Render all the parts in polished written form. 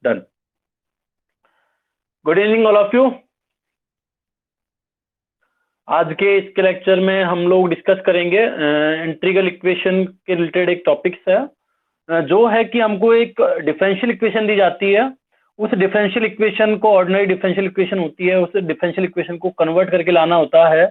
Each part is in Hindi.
Done. Good evening all of you. आज के इसके लेक्चर में हम लोग डिस्कस करेंगे इंटीग्रल इक्वेशन के रिलेटेड एक टॉपिक्स है जो है कि हमको एक डिफरेंशियल इक्वेशन दी जाती है। उस डिफरेंशियल इक्वेशन को ऑर्डिनरी डिफरेंशियल इक्वेशन होती है, उस डिफरेंशियल इक्वेशन को कन्वर्ट करके लाना होता है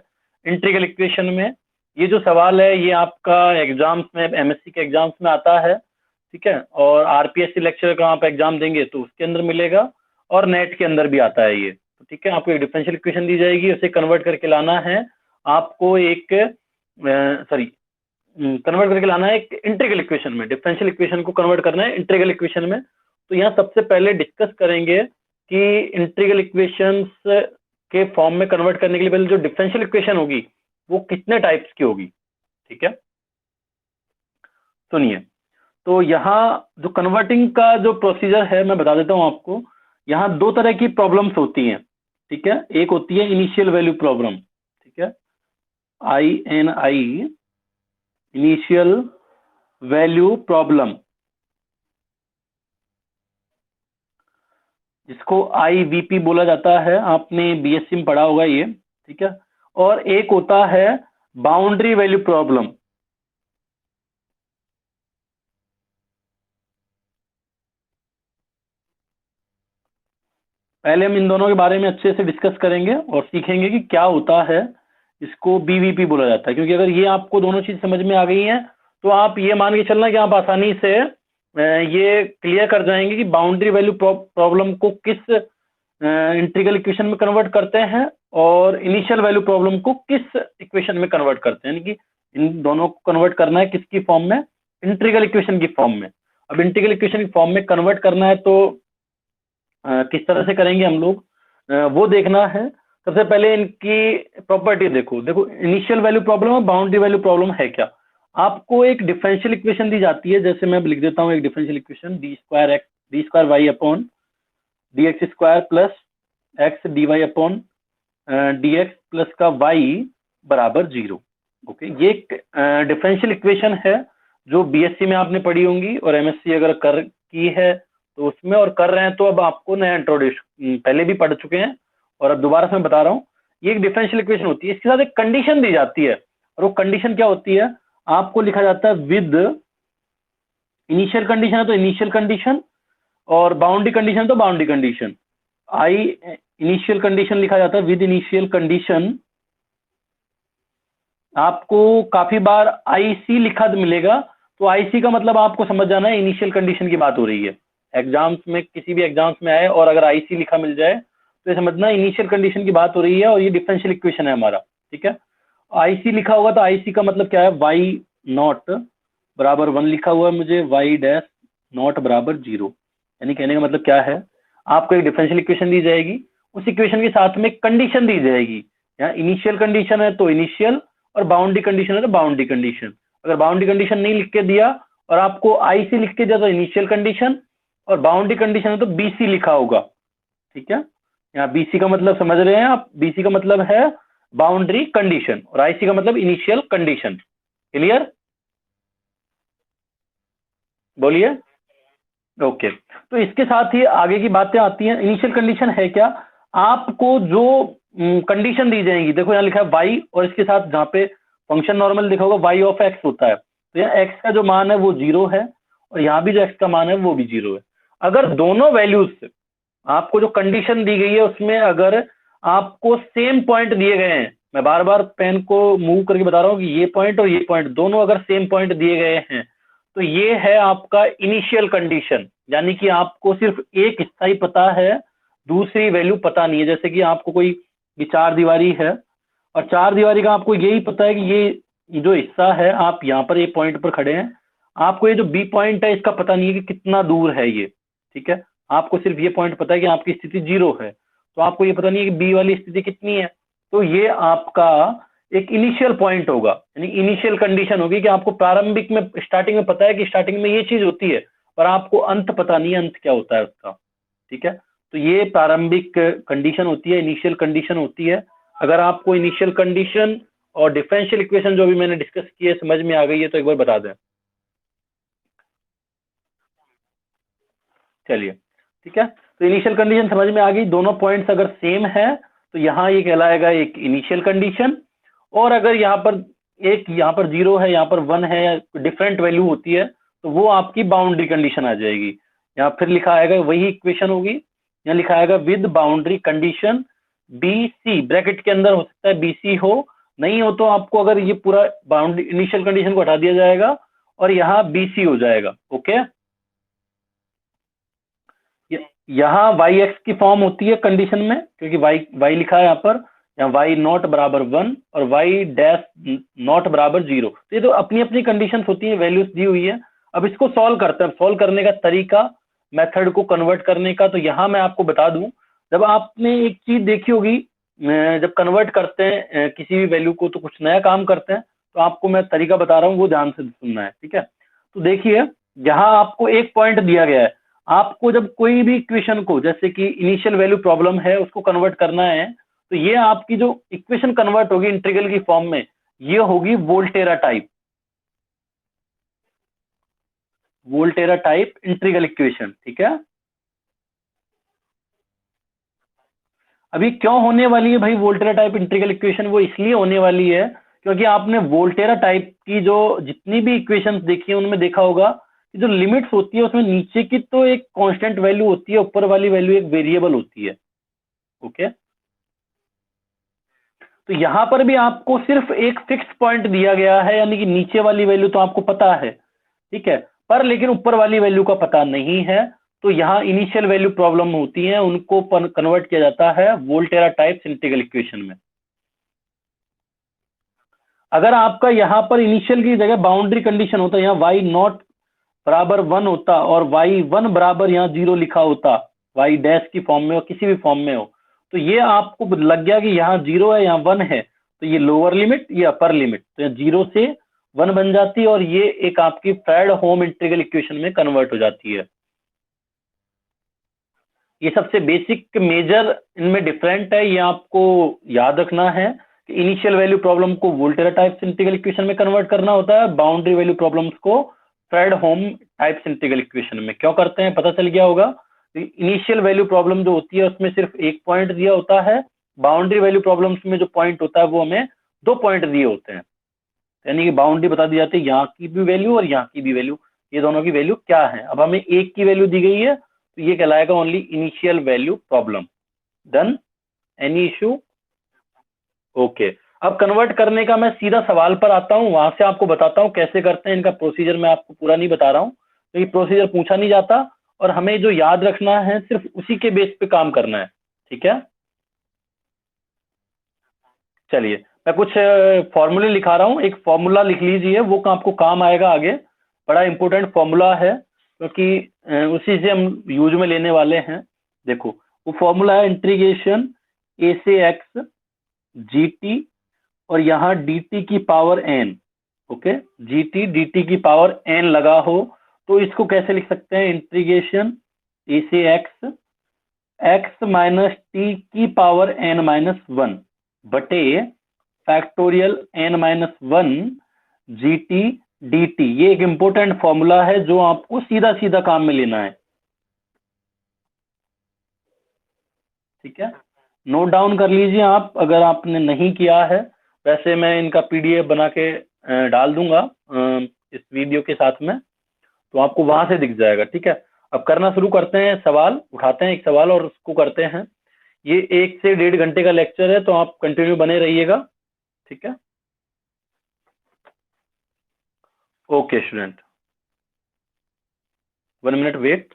इंटीग्रल इक्वेशन में। ये जो सवाल है ये आपका एग्जाम्स में, एमएससी के एग्जाम्स में आता है, ठीक है, और आरपीएससी लेक्चर का आप एग्जाम देंगे तो उसके अंदर मिलेगा, और नेट के अंदर भी आता है ये। तो ठीक है, आपको एक डिफरेंशियल इक्वेशन दी जाएगी, उसे कन्वर्ट करके लाना है आपको एक कन्वर्ट करके लाना है एक इंटीग्रल इक्वेशन में। डिफरेंशियल इक्वेशन को कन्वर्ट करना है इंटीग्रल इक्वेशन में। तो यहाँ सबसे पहले डिस्कस करेंगे कि इंटीग्रल इक्वेशंस के फॉर्म में कन्वर्ट करने के लिए पहले जो डिफरेंशियल इक्वेशन होगी वो कितने टाइप्स की होगी, ठीक है। सुनिए, तो यहाँ जो कन्वर्टिंग का जो प्रोसीजर है मैं बता देता हूँ आपको। यहाँ दो तरह की प्रॉब्लम्स होती हैं, ठीक है। एक होती है इनिशियल वैल्यू प्रॉब्लम, ठीक है, INI, इनिशियल वैल्यू प्रॉब्लम, जिसको IVP बोला जाता है, आपने बीएससी में पढ़ा होगा ये, ठीक है। और एक होता है बाउंड्री वैल्यू प्रॉब्लम। पहले हम इन दोनों के बारे में अच्छे से डिस्कस करेंगे और सीखेंगे कि क्या होता है। इसको BVP बोला जाता है, क्योंकि अगर ये आपको दोनों चीज समझ में आ गई हैं तो आप ये मान के चलना कि आप आसानी से ये क्लियर कर जाएंगे कि बाउंड्री वैल्यू प्रॉब्लम को किस इंटीग्रल इक्वेशन में कन्वर्ट करते हैं और इनिशियल वैल्यू प्रॉब्लम को किस इक्वेशन में कन्वर्ट करते हैं। यानी कि इन दोनों को कन्वर्ट करना है किसकी फॉर्म में, इंटीग्रल इक्वेशन की फॉर्म में। अब इंटीग्रल इक्वेशन की फॉर्म में कन्वर्ट करना है तो किस तरह से करेंगे हम लोग, वो देखना है। सबसे पहले इनकी प्रॉपर्टी देखो इनिशियल वैल्यू प्रॉब्लम और बाउंड्री वैल्यू प्रॉब्लम है क्या। आपको एक डिफरेंशियल इक्वेशन दी जाती है, जैसे मैं लिख देता हूँ एक differential equation, d² y upon dx² plus x dy upon dx plus का y बराबर 0। ओके, ये एक डिफरेंशियल इक्वेशन है जो बीएससी में आपने पढ़ी होंगी, और एमएससी अगर कर की है तो उसमें, और कर रहे हैं तो अब आपको नया इंट्रोड्यूस, पहले भी पढ़ चुके हैं और अब दोबारा से मैं बता रहा हूँ। ये एक डिफरेंशियल इक्वेशन होती है, इसके साथ एक कंडीशन दी जाती है, और वो कंडीशन क्या होती है, आपको लिखा जाता है विद इनिशियल कंडीशन है तो इनिशियल कंडीशन, और बाउंड्री कंडीशन है तो बाउंड्री कंडीशन। इनिशियल कंडीशन लिखा जाता है विद इनिशियल कंडीशन। आपको काफी बार IC लिखा मिलेगा, तो IC का मतलब आपको समझ जाना है इनिशियल कंडीशन की बात हो रही है। एग्जाम्स में, किसी भी एग्जाम्स में आए और अगर IC लिखा मिल जाए तो ये समझना इनिशियल कंडीशन की बात हो रही है, और ये डिफरेंशियल इक्वेशन है हमारा, ठीक है। IC लिखा होगा तो IC का मतलब क्या है, y0 बराबर 1 लिखा हुआ है मुझे, y0 बराबर 0। यानी कहने का मतलब क्या है, आपको एक डिफरेंशियल इक्वेशन दी जाएगी, उस इक्वेशन के साथ में कंडीशन दी जाएगी। यहाँ इनिशियल कंडीशन है तो इनिशियल, और बाउंड्री कंडीशन है तो बाउंड्री कंडीशन। अगर बाउंड्री कंडीशन नहीं लिख के दिया और आपको IC लिख के दिया तो इनिशियल कंडीशन, और बाउंड्री कंडीशन है तो BC लिखा होगा, ठीक है। यहाँ BC का मतलब समझ रहे हैं आप, BC का मतलब है बाउंड्री कंडीशन, और IC का मतलब इनिशियल कंडीशन। क्लियर, बोलिए। ओके, तो इसके साथ ही आगे की बातें आती हैं। इनिशियल कंडीशन है क्या, आपको जो कंडीशन दी जाएंगी, देखो यहाँ लिखा है y, और इसके साथ जहाँ पे फंक्शन नॉर्मल लिखा होगा y ऑफ x होता है, तो यहाँ x का जो मान है वो 0 है, और यहाँ भी जो x का मान है वो भी 0 है। अगर दोनों वैल्यूज से आपको जो कंडीशन दी गई है उसमें अगर आपको सेम पॉइंट दिए गए हैं, मैं बार बार पेन को मूव करके बता रहा हूँ कि ये पॉइंट और ये पॉइंट दोनों अगर सेम पॉइंट दिए गए हैं तो ये है आपका इनिशियल कंडीशन। यानी कि आपको सिर्फ एक हिस्सा ही पता है, दूसरी वैल्यू पता नहीं है। जैसे कि आपको कोई ये 4 दीवारी है, और 4 दीवारी का आपको यही पता है कि ये जो हिस्सा है, आप यहाँ पर ये पॉइंट पर खड़े हैं, आपको ये जो B पॉइंट है इसका पता नहीं है कि कितना दूर है ये, ठीक है। आपको सिर्फ ये पॉइंट पता है कि आपकी स्थिति 0 है, तो आपको ये पता नहीं है कि B वाली स्थिति कितनी है। तो ये आपका एक इनिशियल पॉइंट होगा, यानी इनिशियल कंडीशन होगी कि आपको प्रारंभिक में, स्टार्टिंग में पता है कि स्टार्टिंग में ये चीज होती है, पर आपको अंत पता नहीं है अंत क्या होता है उसका, ठीक है। तो ये प्रारंभिक कंडीशन होती है, इनिशियल कंडीशन होती है। अगर आपको इनिशियल कंडीशन और डिफरेंशियल इक्वेशन जो भी मैंने डिस्कस किए समझ में आ गई है तो एक बार बता दें। चलिए ठीक है, तो इनिशियल कंडीशन समझ में आ गई। दोनों पॉइंट्स अगर सेम है तो यहाँ ये कहलाएगा एक इनिशियल कंडीशन, और अगर यहाँ पर एक यहाँ पर 0 है, यहाँ पर 1 है, या डिफरेंट वैल्यू होती है, तो वो आपकी बाउंड्री कंडीशन आ जाएगी। यहाँ फिर लिखा आएगा, वही इक्वेशन होगी, यहाँ लिखा आएगा with boundary condition B C, bracket के अंदर हो सकता है बी सी हो, नहीं हो तो आपको अगर ये पूरा बाउंड्री इनिशियल कंडीशन को हटा दिया जाएगा और यहाँ बी सी हो जाएगा। ओके, यहाँ वाई एक्स की फॉर्म होती है कंडीशन में, क्योंकि वाई वाई लिखा है यहाँ पर, यहाँ वाई नॉट बराबर 1 और वाई डैश नॉट बराबर 0। तो ये तो अपनी अपनी कंडीशन होती है, वैल्यूज दी हुई है। अब इसको सॉल्व करते हैं, सॉल्व करने का तरीका, मेथड को कन्वर्ट करने का। तो यहाँ मैं आपको बता दूं, जब आपने एक चीज देखी होगी, जब कन्वर्ट करते हैं किसी भी वैल्यू को, तो कुछ नया काम करते हैं, तो आपको मैं तरीका बता रहा हूँ, वो ध्यान से सुनना है, ठीक है। तो देखिए, यहाँ आपको एक पॉइंट दिया गया है, आपको जब कोई भी इक्वेशन को, जैसे कि इनिशियल वैल्यू प्रॉब्लम है, उसको कन्वर्ट करना है, तो ये आपकी जो इक्वेशन कन्वर्ट होगी इंटीग्रल की फॉर्म में, ये होगी Volterra type, Volterra type integral equation, ठीक है। अभी क्यों होने वाली है भाई वोल्टेरा टाइप इंटीग्रल इक्वेशन? वो इसलिए होने वाली है क्योंकि आपने वोल्टेरा टाइप की जो जितनी भी इक्वेशंस देखी है उनमें देखा होगा कि जो लिमिट्स होती है उसमें नीचे की तो एक कांस्टेंट वैल्यू होती है, ऊपर वाली वैल्यू एक वेरिएबल होती है। ओके, तो यहां पर भी आपको सिर्फ एक फिक्स पॉइंट दिया गया है, यानी कि नीचे वाली वैल्यू तो आपको पता है, ठीक है, पर लेकिन ऊपर वाली वैल्यू का पता नहीं है। तो यहाँ इनिशियल वैल्यू प्रॉब्लम होती है, उनको कन्वर्ट किया जाता है वोल्टेरा टाइप इंटीग्रल इक्वेशन में। अगर आपका यहाँ पर इनिशियल की जगह बाउंड्री कंडीशन होता, यहाँ वाई नॉट बराबर 1 होता और वाई 1 बराबर यहाँ 0 लिखा होता, वाई डैश की फॉर्म में हो, किसी भी फॉर्म में हो, तो ये आपको लग गया कि यहाँ 0 है, यहाँ 1 है, तो ये लोअर लिमिट, ये अपर लिमिट, तो यहाँ 0 से 1 बन जाती है और ये एक आपकी फ्रेडहोम इंटीग्रल इक्वेशन में कन्वर्ट हो जाती है। ये सबसे बेसिक मेजर इनमें डिफरेंट है, ये आपको याद रखना है कि इनिशियल वैल्यू प्रॉब्लम को वोल्टेरा टाइप इंटीग्रल इक्वेशन में कन्वर्ट करना होता है, बाउंड्री वैल्यू प्रॉब्लम्स को फ्रेडहोम टाइप इंटीग्रल इक्वेशन में। क्यों करते हैं पता चल गया होगा। इनिशियल वैल्यू प्रॉब्लम जो होती है उसमें सिर्फ एक पॉइंट दिया होता है, बाउंड्री वैल्यू प्रॉब्लम्स में जो पॉइंट होता है वो हमें 2 पॉइंट दिए होते हैं, यानी कि बाउंड्री बता दी जाती है यहाँ की भी वैल्यू और यहाँ की भी वैल्यू, ये दोनों की वैल्यू क्या है। अब हमें एक की वैल्यू दी गई है, तो ये कहलाएगा only initial value problem. Done, any issue? Okay, अब कन्वर्ट करने का मैं सीधा सवाल पर आता हूँ, वहां से आपको बताता हूँ कैसे करते हैं। इनका प्रोसीजर मैं आपको पूरा नहीं बता रहा हूँ क्योंकि प्रोसीजर पूछा नहीं जाता, और हमें जो याद रखना है सिर्फ उसी के बेस पे काम करना है, ठीक है। चलिए, मैं कुछ फॉर्मूले लिखा रहा हूँ, एक फॉर्मूला लिख लीजिए, वो आपको काम आएगा आगे, बड़ा इंपॉर्टेंट फॉर्मूला है क्योंकि उसी से हम यूज में लेने वाले हैं। देखो, वो फॉर्मूला है इंटीग्रेशन ए से एक्स जी टी और यहाँ डी टी की power n. Okay, g t d t की पावर एन लगा हो तो इसको कैसे लिख सकते हैं? इंटीग्रेशन ए से एक्स एक्स माइनस टी की पावर एन माइनस 1 बटे factorial n minus 1 g t d t. ये एक इंपॉर्टेंट फॉर्मूला है जो आपको सीधा सीधा काम में लेना है, ठीक है। नोट डाउन कर लीजिए आप अगर आपने नहीं किया है। वैसे मैं इनका पीडीएफ बना के डाल दूंगा इस वीडियो के साथ में, तो आपको वहां से दिख जाएगा, ठीक है। अब करना शुरू करते हैं, सवाल उठाते हैं एक सवाल और उसको करते हैं। ये 1 से 1.5 घंटे का लेक्चर है, तो आप कंटिन्यू बने रहिएगा, ठीक है। Okay student, 1 minute wait.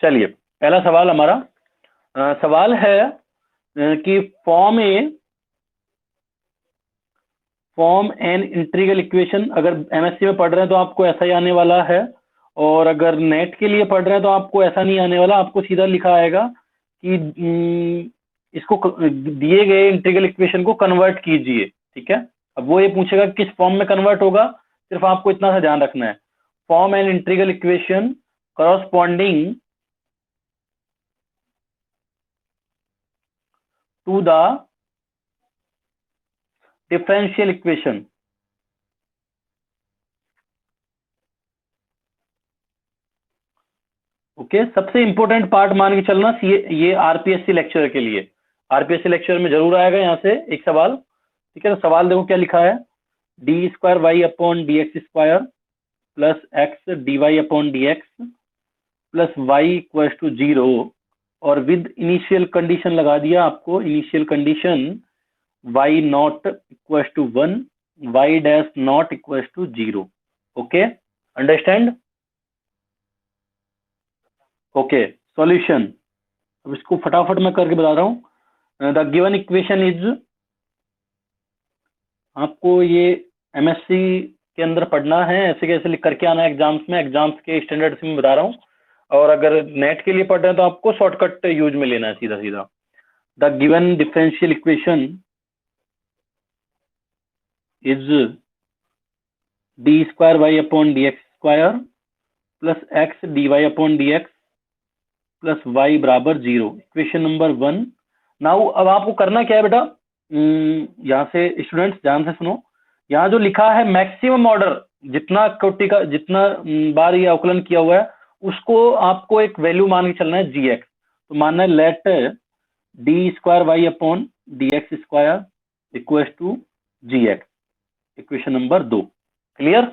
चलिए, पहला सवाल हमारा सवाल है कि फॉर्म एन इंटीग्रल इक्वेशन। अगर एमएससी में पढ़ रहे हैं तो आपको ऐसा ही आने वाला है, और अगर नेट के लिए पढ़ रहे हैं तो आपको ऐसा नहीं आने वाला, आपको सीधा लिखा आएगा कि इसको दिए गए इंटीग्रल इक्वेशन को कन्वर्ट कीजिए, ठीक है। अब वो ये पूछेगा किस फॉर्म में कन्वर्ट होगा, सिर्फ आपको इतना सा ध्यान रखना है। Form N integral equation corresponding to the differential equation. Okay, सबसे इंपॉर्टेंट पार्ट मान के चलना, ये आरपीएससी लेक्चर के लिए, आरपीएससी लेक्चर में जरूर आएगा यहाँ से एक सवाल। ठीक है, तो सवाल देखो क्या लिखा है, d square y upon d x square plus x d y upon d x plus y equal to 0, और विद इनिशियल कंडीशन लगा दिया आपको, initial condition y not equal to 1, y dash not equal to 0। Okay, understand? Okay, solution, अब इसको फटाफट मैं करके बता रहा हूँ। द गिवन इक्वेशन इज, आपको ये एमएससी के अंदर पढ़ना है, ऐसे कैसे लिख करके आना है एग्जाम्स में, एग्जाम्स के स्टैंडर्ड से मैं बता रहा हूँ, और अगर नेट के लिए पढ़ रहे हैं तो आपको शॉर्टकट यूज में लेना है सीधा सीधा। The given differential equation is d square y upon d x square plus x d y upon d x plus y बराबर 0, इक्वेशन नंबर 1। नाउ अब आपको करना क्या है बेटा, यहाँ से स्टूडेंट्स ध्यान से सुनो, यहाँ जो लिखा है मैक्सिमम ऑर्डर, जितना कोटि का, जितना बार ये अवकलन किया हुआ है, उसको आपको एक वैल्यू मान के चलना है जी एक्स। तो मानना है let d square y upon d x square equal to g x, equation number 2। Clear?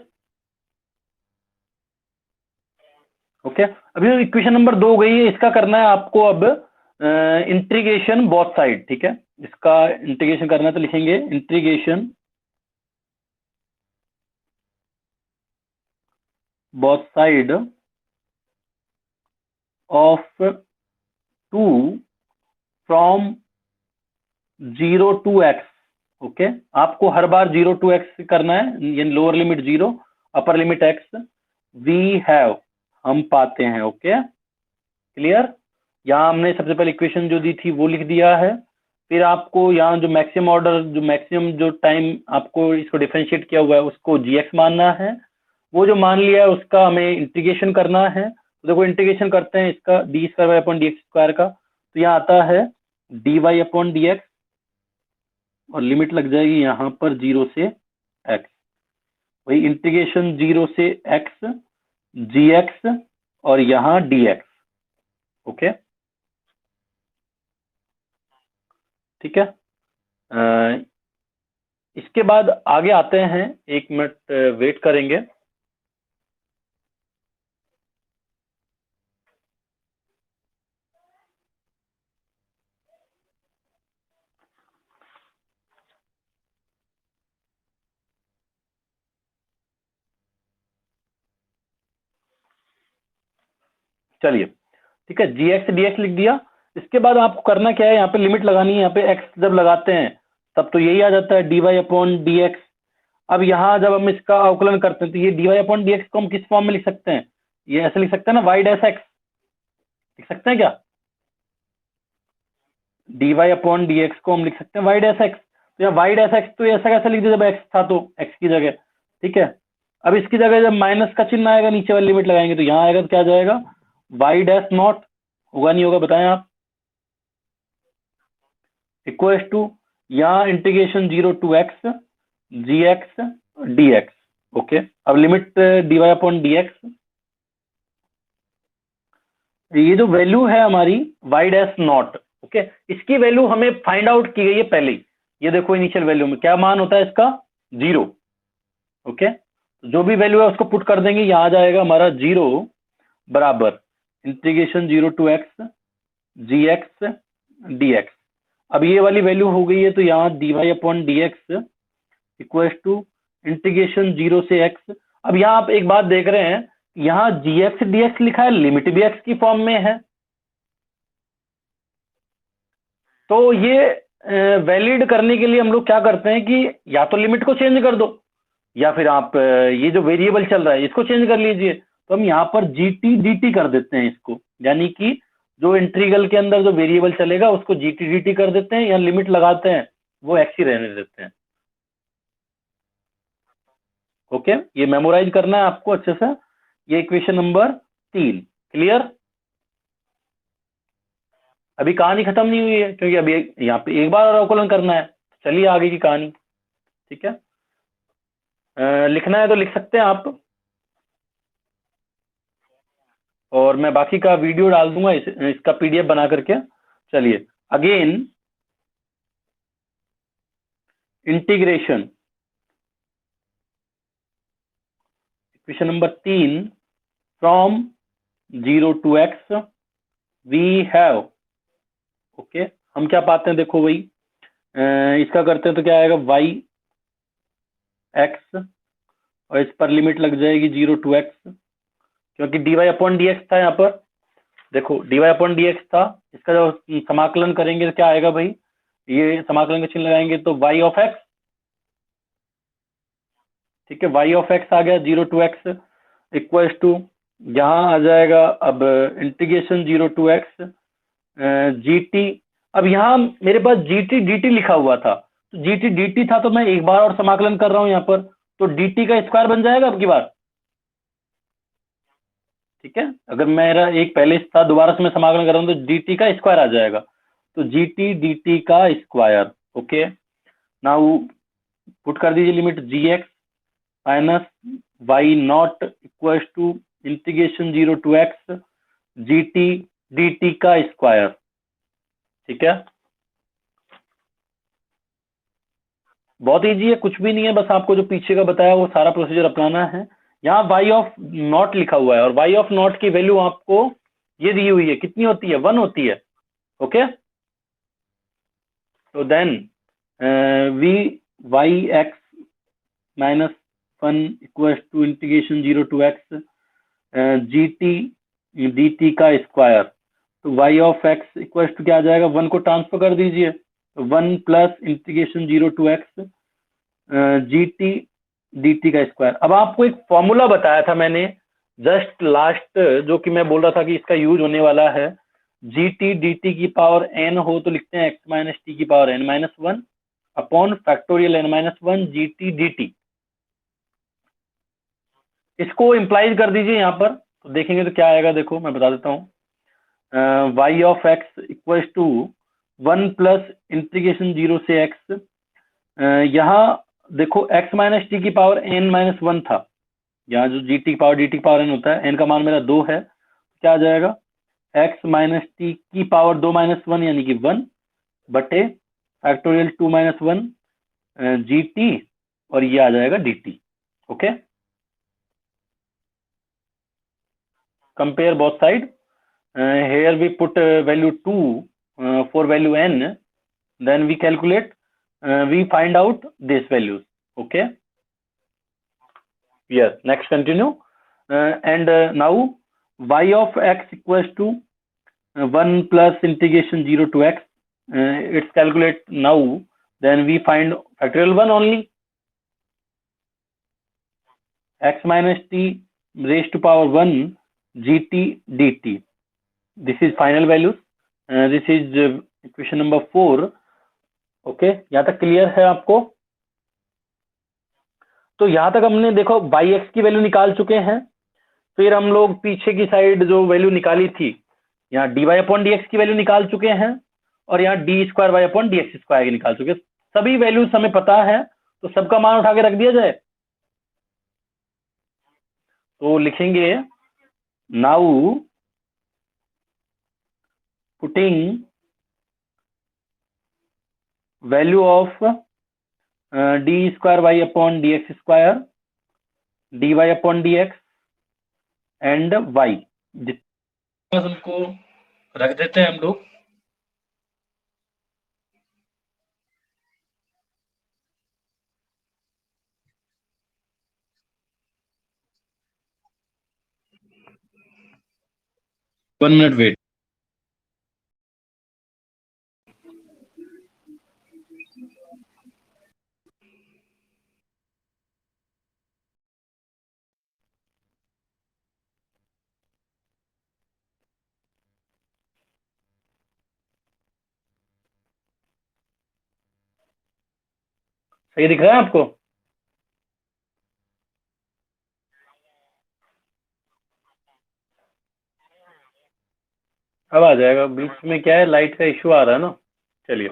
Okay, अभी इक्वेशन नंबर 2 हो गई है, इसका करना है आपको अब इंटीग्रेशन बोथ साइड। ठीक है, इसका इंटीग्रेशन करना है तो लिखेंगे integration both side of 2 from 0 to x. Okay, आपको हर बार 0 टू एक्स करना है, यानी lower limit 0 upper limit x, we have, हम पाते हैं। Okay, clear? यहाँ हमने सबसे पहले इक्वेशन जो दी थी वो लिख दिया है, फिर आपको यहाँ जो मैक्सिमम ऑर्डर, जो मैक्सिमम जो टाइम आपको इसको डिफरेंशिएट किया हुआ है उसको जी एक्स मानना है, वो जो मान लिया है उसका हमें इंटीग्रेशन करना है। तो देखो इंटीग्रेशन करते हैं इसका, d square y upon d x square का, तो यहाँ आता है d y upon d x, और लिमिट लग जाएगी यहाँ पर 0 से एक्स, वही इंटीग्रेशन 0 से एक्स जी एक्स और यहाँ डी एक्स। ओके, ठीक है, इसके बाद आगे आते हैं, 1 मिनट वेट करेंगे। चलिए, ठीक है, जी एक्स डी एक्स लिख दिया। इसके बाद आपको करना क्या है, यहाँ पे लिमिट लगानी है, यहाँ पे एक्स जब लगाते हैं तब तो यही आ जाता है d y upon d x. अब यहाँ जब हम इसका अवकलन करते हैं तो ये d y upon d x को हम किस फॉर्म में लिख सकते हैं, ये ऐसे लिख सकते हैं ना, वाई डैश एक्स, लिख सकते हैं क्या? D y upon d x को हम लिख सकते हैं वाई डैश एक्स। तो यहाँ वाई डैश एक्स तो ऐसा कैसे लिख दिया, जब एक्स था तो एक्स की जगह। ठीक है, अब इसकी जगह जब माइनस का चिन्ह आएगा नीचे वाली लिमिट लगाएंगे तो यहाँ आएगा, तो क्या आ जाएगा, वाई डैश नॉट, होगा नहीं होगा बताएं आप, इक्वल टू यहाँ integration 0 to x g x d x. Okay, अब limit d y upon d x, ये जो वैल्यू है हमारी वाई डैश नॉट, ओके, इसकी वैल्यू हमें फाइंड आउट की गई है पहले ही। ये देखो इनिशियल वैल्यू में क्या मान होता है इसका, 0। ओके, जो भी वैल्यू है उसको पुट कर देंगे, यहाँ आ जाएगा हमारा 0 बराबर integration 0 to x g x d x. अब ये वाली वैल्यू हो गई है, तो यहाँ d y upon d x equal to integration 0 से एक्स। अब यहाँ आप एक बात देख रहे हैं, यहाँ जी एक्स डी एक्स लिखा है, लिमिट भी एक्स की फॉर्म में है, तो ये वैलिड करने के लिए हम लोग क्या करते हैं कि या तो लिमिट को चेंज कर दो, या फिर आप ये जो वेरिएबल चल रहा है इसको चेंज कर लीजिए। तो हम यहाँ पर जी टी डी टी कर देते हैं इसको, यानी कि जो इंटीग्रल के अंदर जो वेरिएबल चलेगा उसको जी टी डी टी कर देते हैं, या लिमिट लगाते हैं वो एक्स ही रहने देते हैं। ओके, ये मेमोराइज करना है आपको अच्छे से, ये इक्वेशन नंबर 3। क्लियर? अभी कहानी खत्म नहीं हुई है, क्योंकि अभी यहाँ पे एक बार और अवकलन करना है। चलिए आगे की कहानी। ठीक है, लिखना है तो लिख सकते हैं आप, और मैं बाकी का वीडियो डाल दूंगा इसका पीडीएफ बना करके। चलिए, again integration, equation number 3, from 0 to x we have, okay, हम क्या पाते हैं, देखो वही इसका करते हैं तो क्या आएगा, वाई एक्स, और इस पर लिमिट लग जाएगी 0 to x, क्योंकि dy अपॉन डी एक्स था यहाँ पर। देखो dy अपॉन डी एक्स था, इसका जब समाकलन करेंगे तो क्या आएगा भाई, ये समाकलन का चिन्ह लगाएंगे तो y ऑफ x, ठीक है, y ऑफ x आ गया 0 to x इक्वल्स टू, यहाँ आ जाएगा अब integration 0 to x g T. अब यहाँ मेरे पास जी टी डी टी लिखा हुआ था, तो जी टी डी टी था, तो मैं एक बार और समाकलन कर रहा हूँ यहाँ पर, तो डी टी का स्क्वायर बन जाएगा अब की बार। ठीक है, अगर मेरा एक पहले था, दोबारा से मैं समाकलन कर रहा हूँ तो डी टी का स्क्वायर आ जाएगा, तो जी टी डी टी का स्क्वायर। ओके, नाउ पुट कर दीजिए limit g x minus y not equals to integration 0 to x g t d t का स्क्वायर। ठीक है, बहुत इजी है, कुछ भी नहीं है, बस आपको जो पीछे का बताया वो सारा प्रोसीजर अपनाना है। यहाँ वाई ऑफ नॉट लिखा हुआ है, और वाई ऑफ नॉट की वैल्यू आपको ये दी हुई है, कितनी होती है, 1 होती है। ओके, तो then we y x minus 1 equals to integration 0 to x g t d t का स्क्वायर, तो y of x equals to क्या आ जाएगा, 1 को ट्रांसफर कर दीजिए, 1 plus integration 0 to x g t d t का स्क्वायर। अब आपको एक फॉर्मूला बताया था मैंने जस्ट लास्ट, जो कि मैं बोल रहा था कि इसका यूज होने वाला है, जी टी डी टी की पावर एन हो तो लिखते हैं एक्स माइनस टी की power n minus one upon factorial n minus one g t d t. इसको इम्प्लाइज कर दीजिए यहाँ पर, तो देखेंगे तो क्या आएगा, देखो मैं बता देता हूँ, y of x equals to 1 plus integration 0 से एक्स, यहाँ देखो x माइनस टी की पावर n माइनस वन था, यहाँ जो जी टी की पावर डी टी की पावर n होता है, n का मान मेरा 2 है, क्या आ जाएगा, x माइनस टी की पावर 2 माइनस वन यानी कि 1 बटे factorial 2 minus one g t, और ये आ जाएगा D t. Okay, compare both side, here we put value 2 for value n, then we calculate, we find out these values. Okay, yes, next continue, and now y of x equals to 1 plus integration 0 to x, it's calculate now, then we find factorial 1 only, x minus t raised to power 1 gt dt, this is final values, this is equation number 4। Okay, यहाँ तक क्लियर है आपको? तो यहाँ तक हमने देखो बाई एक्स की वैल्यू निकाल चुके हैं, फिर हम लोग पीछे की साइड जो वैल्यू निकाली थी, यहाँ d y upon d x की वैल्यू निकाल चुके हैं, और यहाँ d square y upon d x square की निकाल चुके हैं। सभी वैल्यूज हमें पता है, तो सबका मान उठा के रख दिया जाए, तो लिखेंगे now putting value of d square y upon d x square, d y upon d x and y, उनको रख देते हैं हम लोग। One minute wait. सही दिख रहा है आपको? अब आ जाएगा, बीच में क्या है, लाइट का इश्यू आ रहा है ना। चलिए,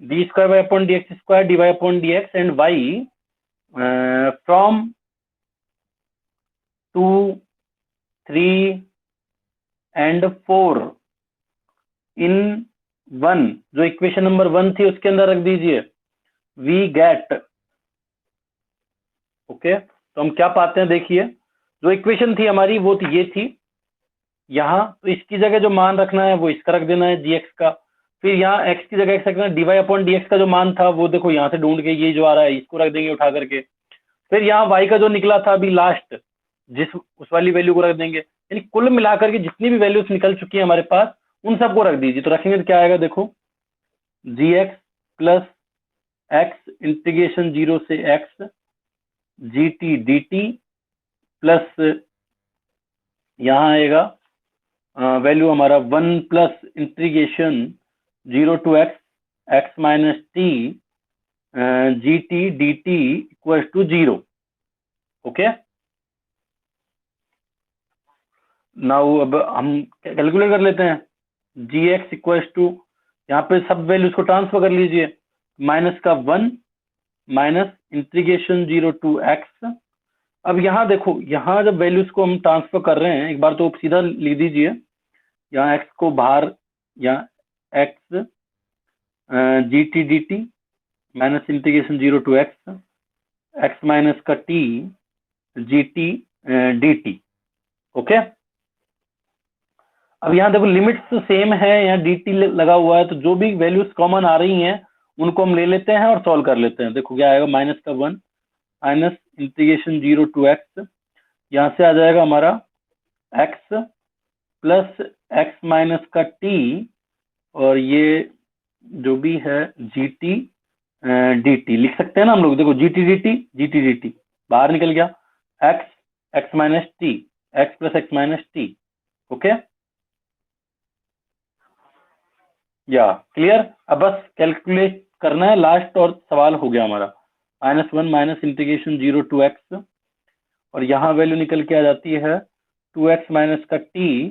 d square y upon d x square d y upon d x and y from 2, 3 and 4 in 1, जो इक्वेशन नंबर 1 थी उसके अंदर रख दीजिए, वी गेट। ओके, तो हम क्या पाते हैं, देखिए जो इक्वेशन थी हमारी वो ये थी, यहाँ तो इसकी जगह जो मान रखना है वो इसका रख देना है dx का, फिर यहाँ x की जगह x रखना है, dy अपॉन dx का जो मान था वो देखो यहाँ से ढूंढ के ये जो आ रहा है इसको रख देंगे उठा करके, फिर यहाँ y का जो निकला था अभी लास्ट, जिस उस वाली वैल्यू को रख देंगे, यानी कुल मिलाकर के जितनी भी वैल्यूज निकल चुकी है हमारे पास उन सबको रख दीजिए। तो रखेंगे तो क्या आएगा, देखो gx प्लस x इंटीग्रेशन 0 से x gt dt प्लस यहाँ आएगा वैल्यू हमारा 1 plus integration 0 to x minus t g t d t equal to 0। Okay, now अब हम कैलकुलेट कर लेते हैं, जी एक्स इक्वल टू, यहाँ पे सब वैल्यूज को ट्रांसफर कर लीजिए, माइनस का 1 माइनस इंटीग्रेशन 0 टू x। अब यहाँ देखो, यहाँ जब वैल्यूज को हम ट्रांसफर कर रहे हैं, एक बार तो सीधा लिख दीजिए, यहाँ x को बाहर, यहाँ x g t d t minus integration 0 to x minus का t g t d t. Okay, अब यहाँ देखो लिमिट्स सेम है, यहाँ डी टी लगा हुआ है, तो जो भी वैल्यूज कॉमन आ रही हैं उनको हम ले लेते हैं और सॉल्व कर लेते हैं। देखो क्या आएगा, माइनस का 1 माइनस इंटीग्रेशन 0 टू x, यहाँ से आ जाएगा हमारा x प्लस x माइनस का t, और ये जो भी है जी टी डी टी लिख सकते हैं ना हम लोग, देखो जी टी डी टी बाहर निकल गया, x minus T, x plus x minus T. Okay, या क्लियर। अब बस कैलकुलेट करना है लास्ट और सवाल हो गया हमारा, -1 माइनस इंटीग्रेशन 0 टू x, और यहाँ वैल्यू निकल के आ जाती है 2x माइनस का t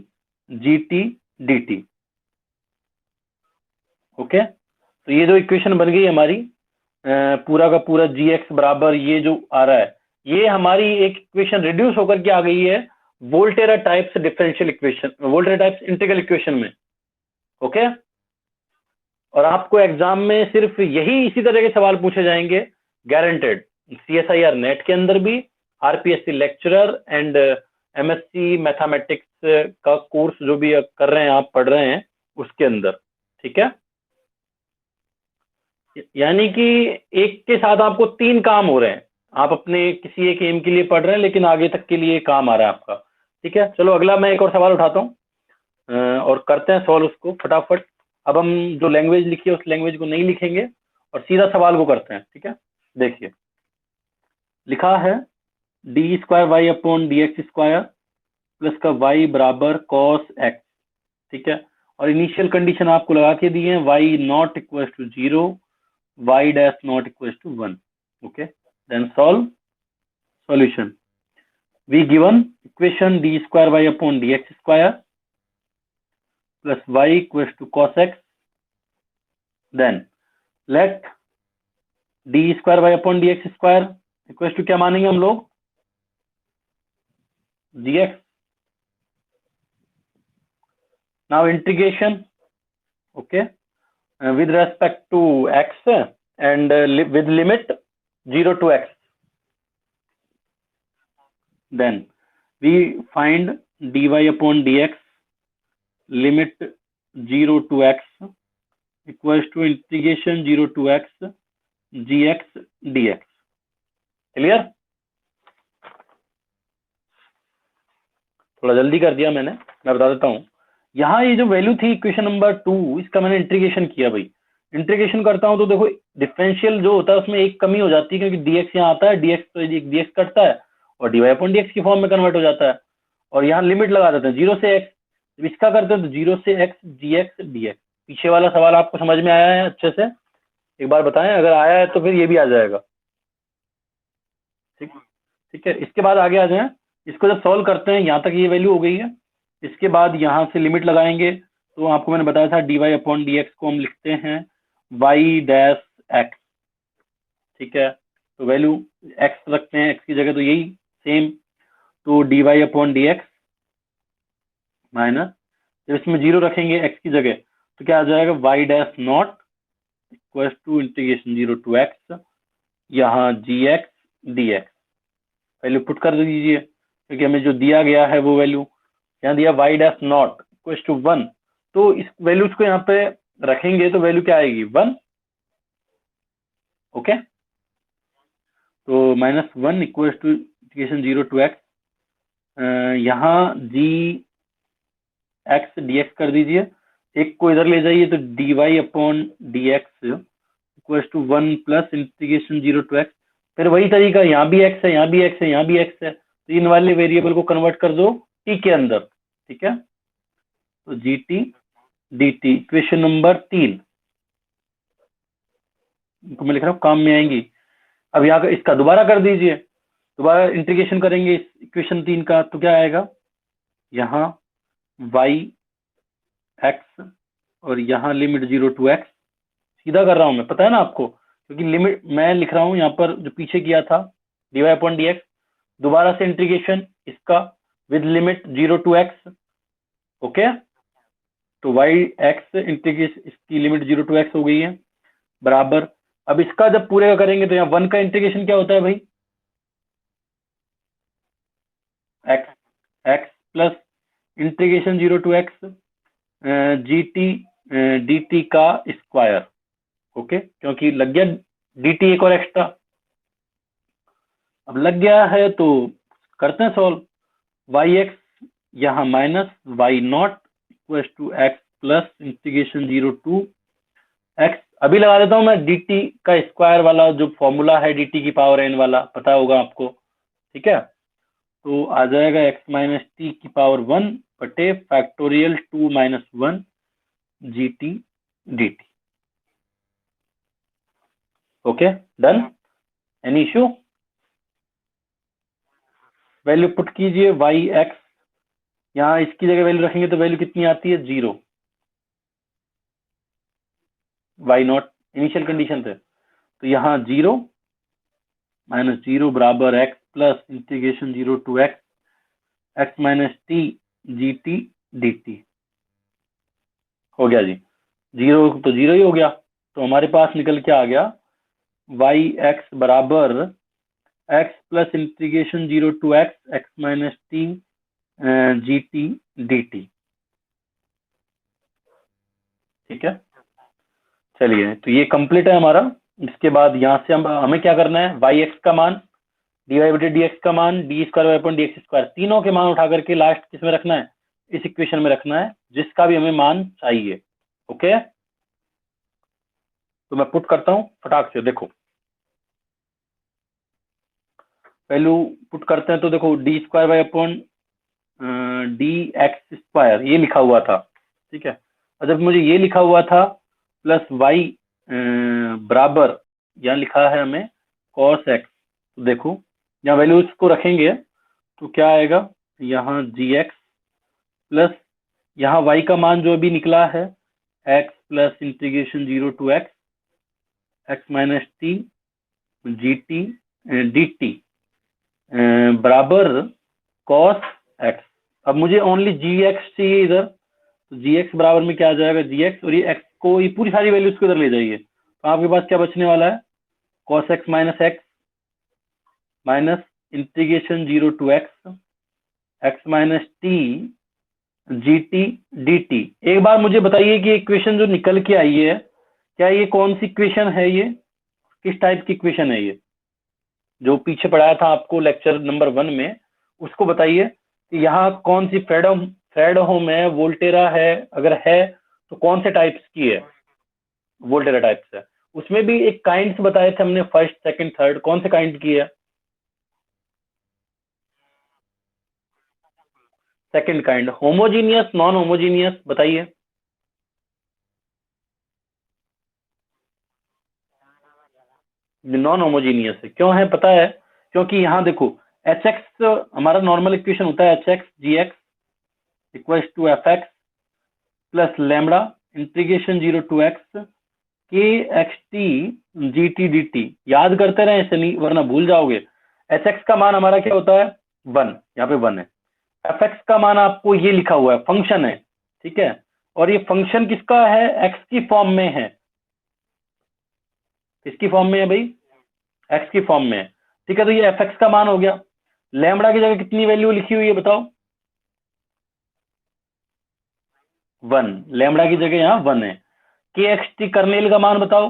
g t d t. Okay, तो ये जो इक्वेशन बन गई हमारी, पूरा का पूरा जी एक्स बराबर ये जो आ रहा है, ये हमारी एक इक्वेशन रिड्यूस होकर के आ गई है Volterra types differential equation, Volterra types integral equation में। ओके, और आपको एग्जाम में सिर्फ यही इसी तरह के सवाल पूछे जाएंगे, गारंटेड, CSIR नेट के अंदर भी, RPSC lecturer and MSc mathematics का कोर्स जो भी कर रहे हैं आप, पढ़ रहे हैं उसके अंदर। ठीक है, यानी कि एक के साथ आपको 3 काम हो रहे हैं, आप अपने किसी एक एम के लिए पढ़ रहे हैं लेकिन आगे तक के लिए काम आ रहा है आपका। ठीक है, चलो अगला मैं एक और सवाल उठाता हूँ और करते हैं सॉल्व उसको फटाफट। अब हम जो लैंग्वेज लिखी है उस लैंग्वेज को नहीं लिखेंगे और सीधा सवाल को करते हैं। ठीक है, देखिए लिखा है d square y upon d x square plus का वाई बराबर कॉस एक्स। ठीक है, और इनिशियल कंडीशन आपको लगा के दी है, y not equal to 0, y dash not equals to 1. Okay, then solve. Solution: we given equation d square y upon dx square plus y equals to cos x, then let d square y upon dx square equals to क्या मानेंगे हम लोग, dx। now integration, okay, with respect to x and with limit 0 to x, then we find dy upon dx limit 0 to x equals to integration 0 to x gx dx। Clear, थोड़ा जल्दी कर दिया मैंने, मैं बता देता हूँ। यहाँ ये जो वैल्यू थी इक्वेशन नंबर 2, इसका मैंने इंटीग्रेशन किया भाई, इंटीग्रेशन करता हूँ तो देखो डिफरेंशियल जो होता है उसमें एक कमी हो जाती है, क्योंकि dx यहाँ आता है, dx तो एक dx कटता है और dy अपॉन dx की फॉर्म में कन्वर्ट हो जाता है, और यहाँ लिमिट लगा देते हैं 0 से x, जब इसका करते हैं तो 0 से x gx dx। पीछे वाला सवाल आपको समझ में आया है अच्छे से, एक बार बताएं, अगर आया है तो फिर ये भी आ जाएगा। ठीक, ठीक है, इसके बाद आगे आ जाए, इसको जब सॉल्व करते हैं यहाँ तक ये वैल्यू हो गई है, इसके बाद यहाँ से लिमिट लगाएंगे तो आपको मैंने बताया था dy अपॉन dx को हम लिखते हैं y डैश x, ठीक है। तो वैल्यू x रखते हैं x की जगह, तो यही सेम, तो dy अपॉन dx माइनस, जब इसमें 0 रखेंगे x की जगह तो क्या आ जाएगा, y dash not equal to integration 0 to x, यहाँ gx dx वैल्यू पुट कर दीजिए, क्योंकि हमें जो दिया गया है वो वैल्यू यहाँ दिया y dash not equal to 1, तो इस वैल्यूज को यहाँ पे रखेंगे तो वैल्यू क्या आएगी, 1। ओके, तो -1 equal to integration 0 to x, यहाँ जी एक्स डी एक्स कर दीजिए, एक को इधर ले जाइए तो d y upon d x equal to 1 plus integration 0 to x, फिर वही तरीका, यहाँ भी x है, यहाँ भी x है, यहाँ भी x है, तो इन वाले वेरिएबल को कन्वर्ट कर दो t के अंदर, ठीक है। तो g t d T equation number 3 मैं लिख रहा हूँ, काम में आएंगी। अब यहाँ का इसका दोबारा कर दीजिए, दोबारा इंटीग्रेशन करेंगे इस इक्वेशन 3 का, तो क्या आएगा, यहाँ y x और यहाँ लिमिट 0 टू x, सीधा कर रहा हूँ मैं, पता है ना आपको, क्योंकि लिमिट मैं लिख रहा हूँ यहाँ पर जो पीछे किया था dy अपॉन डी एक्स, दोबारा से इंटीग्रेशन इसका with limit 0 to x। Okay, तो y x इंटीग्रेशन इसकी लिमिट 0 टू x हो गई है, बराबर। अब इसका जब पूरे का करेंगे तो यहाँ 1 का इंटीग्रेशन क्या होता है भाई, x x plus integration 0 to x g t d t का स्क्वायर। ओके, क्योंकि लग गया डी टी एक और एक्स्ट्रा, अब लग गया है तो करते हैं सॉल्व। वाई एक्स यहाँ minus y not equal to x plus integration 0 to x, अभी लगा देता हूं मैं डी टी का स्क्वायर वाला जो फॉर्मूला है, डी टी की पावर एन वाला, पता होगा आपको, ठीक है। तो आ जाएगा एक्स माइनस टी की पावर 1 बटे factorial 2 minus 1 g t d t. Okay, done, any issue. Value put कीजिए वाई एक्स, यहाँ इसकी जगह वैल्यू रखेंगे तो वैल्यू कितनी आती है, 0, वाई नॉट इनिशियल कंडीशन थे, तो यहाँ 0 माइनस 0 बराबर x plus integration 0 to x x minus t g t d t. हो गया जी, 0 तो 0 ही हो गया, तो हमारे पास निकल के आ गया वाई एक्स बराबर x plus integration 0 to x x minus t g t d t, ठीक है। चलिए, तो ये कंप्लीट है हमारा। इसके बाद यहाँ से हमें क्या करना है, वाई एक्स का मान, डी वाई बटे डी एक्स का मान, d square y upon d x square, तीनों के मान उठा करके लास्ट किस में रखना है, इस इक्वेशन में रखना है, जिसका भी हमें मान चाहिए। ओके, तो मैं पुट करता हूँ फटाक से, देखो वैल्यू पुट करते हैं, तो देखो d square y upon d x square ये लिखा हुआ था, ठीक है। और जब मुझे ये लिखा हुआ था प्लस वाई बराबर यहाँ लिखा है हमें कॉस एक्स, तो देखो यहाँ वैल्यूज को रखेंगे तो क्या आएगा, यहाँ जी एक्स प्लस यहाँ वाई का मान जो अभी निकला है x plus integration 0 to x x minus t g t d t बराबर कॉस एक्स। अब मुझे ओनली जी एक्स चाहिए इधर, तो जी एक्स बराबर में क्या आ जाएगा, जी एक्स, और ये एक्स को, ये पूरी सारी वैल्यूज को इधर ले जाइए, तो आपके पास क्या बचने वाला है, cos x minus integration 0 to x x minus t g t d t. एक बार मुझे बताइए कि इक्वेशन जो निकल के आई है, क्या ये कौन सी इक्वेशन है, ये किस टाइप की इक्वेशन है, ये जो पीछे पढ़ाया था आपको लेक्चर नंबर 1 में, उसको बताइए कि यहाँ कौन सी फ्रेडहोम है, वोल्टेरा है, अगर है तो कौन से टाइप्स की है, वोल्टेरा टाइप्स है। उसमें भी एक काइंड्स बताए थे हमने, फर्स्ट सेकंड थर्ड, कौन से काइंड की है, second kind. Homogeneous non homogeneous बताइए, नॉन होमोजीनियस है, क्यों है पता है, क्योंकि यहाँ देखो एच एक्स हमारा नॉर्मल इक्वेशन होता है, h x g x equal to f x plus lambda integration 0 to x K x t g t d t. याद करते रहे ऐसे नहीं वरना भूल जाओगे। एच एक्स का मान हमारा क्या होता है 1, यहाँ पे 1 है। एफ एक्स का मान आपको ये लिखा हुआ है, फंक्शन है, ठीक है। और ये फंक्शन किसका है, एक्स की फॉर्म में है। किसकी फॉर्म में है भाई, एक्स की फॉर्म में है, ठीक है। तो ये एफ एक्स का मान हो गया। लैम्बडा की जगह कितनी वैल्यू लिखी हुई है बताओ, 1। लैम्बडा की जगह यहाँ 1 है। के एक्स टी कर्नेल का मान बताओ,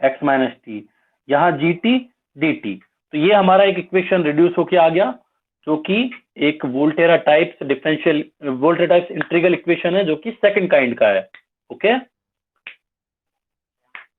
एक्स माइनस टी, यहाँ जी टी डी टी। तो ये हमारा एक इक्वेशन रिड्यूस होके आ गया, जो कि एक Volterra types differential Volterra types integral equation है, जो कि सेकंड काइंड का है। ओके,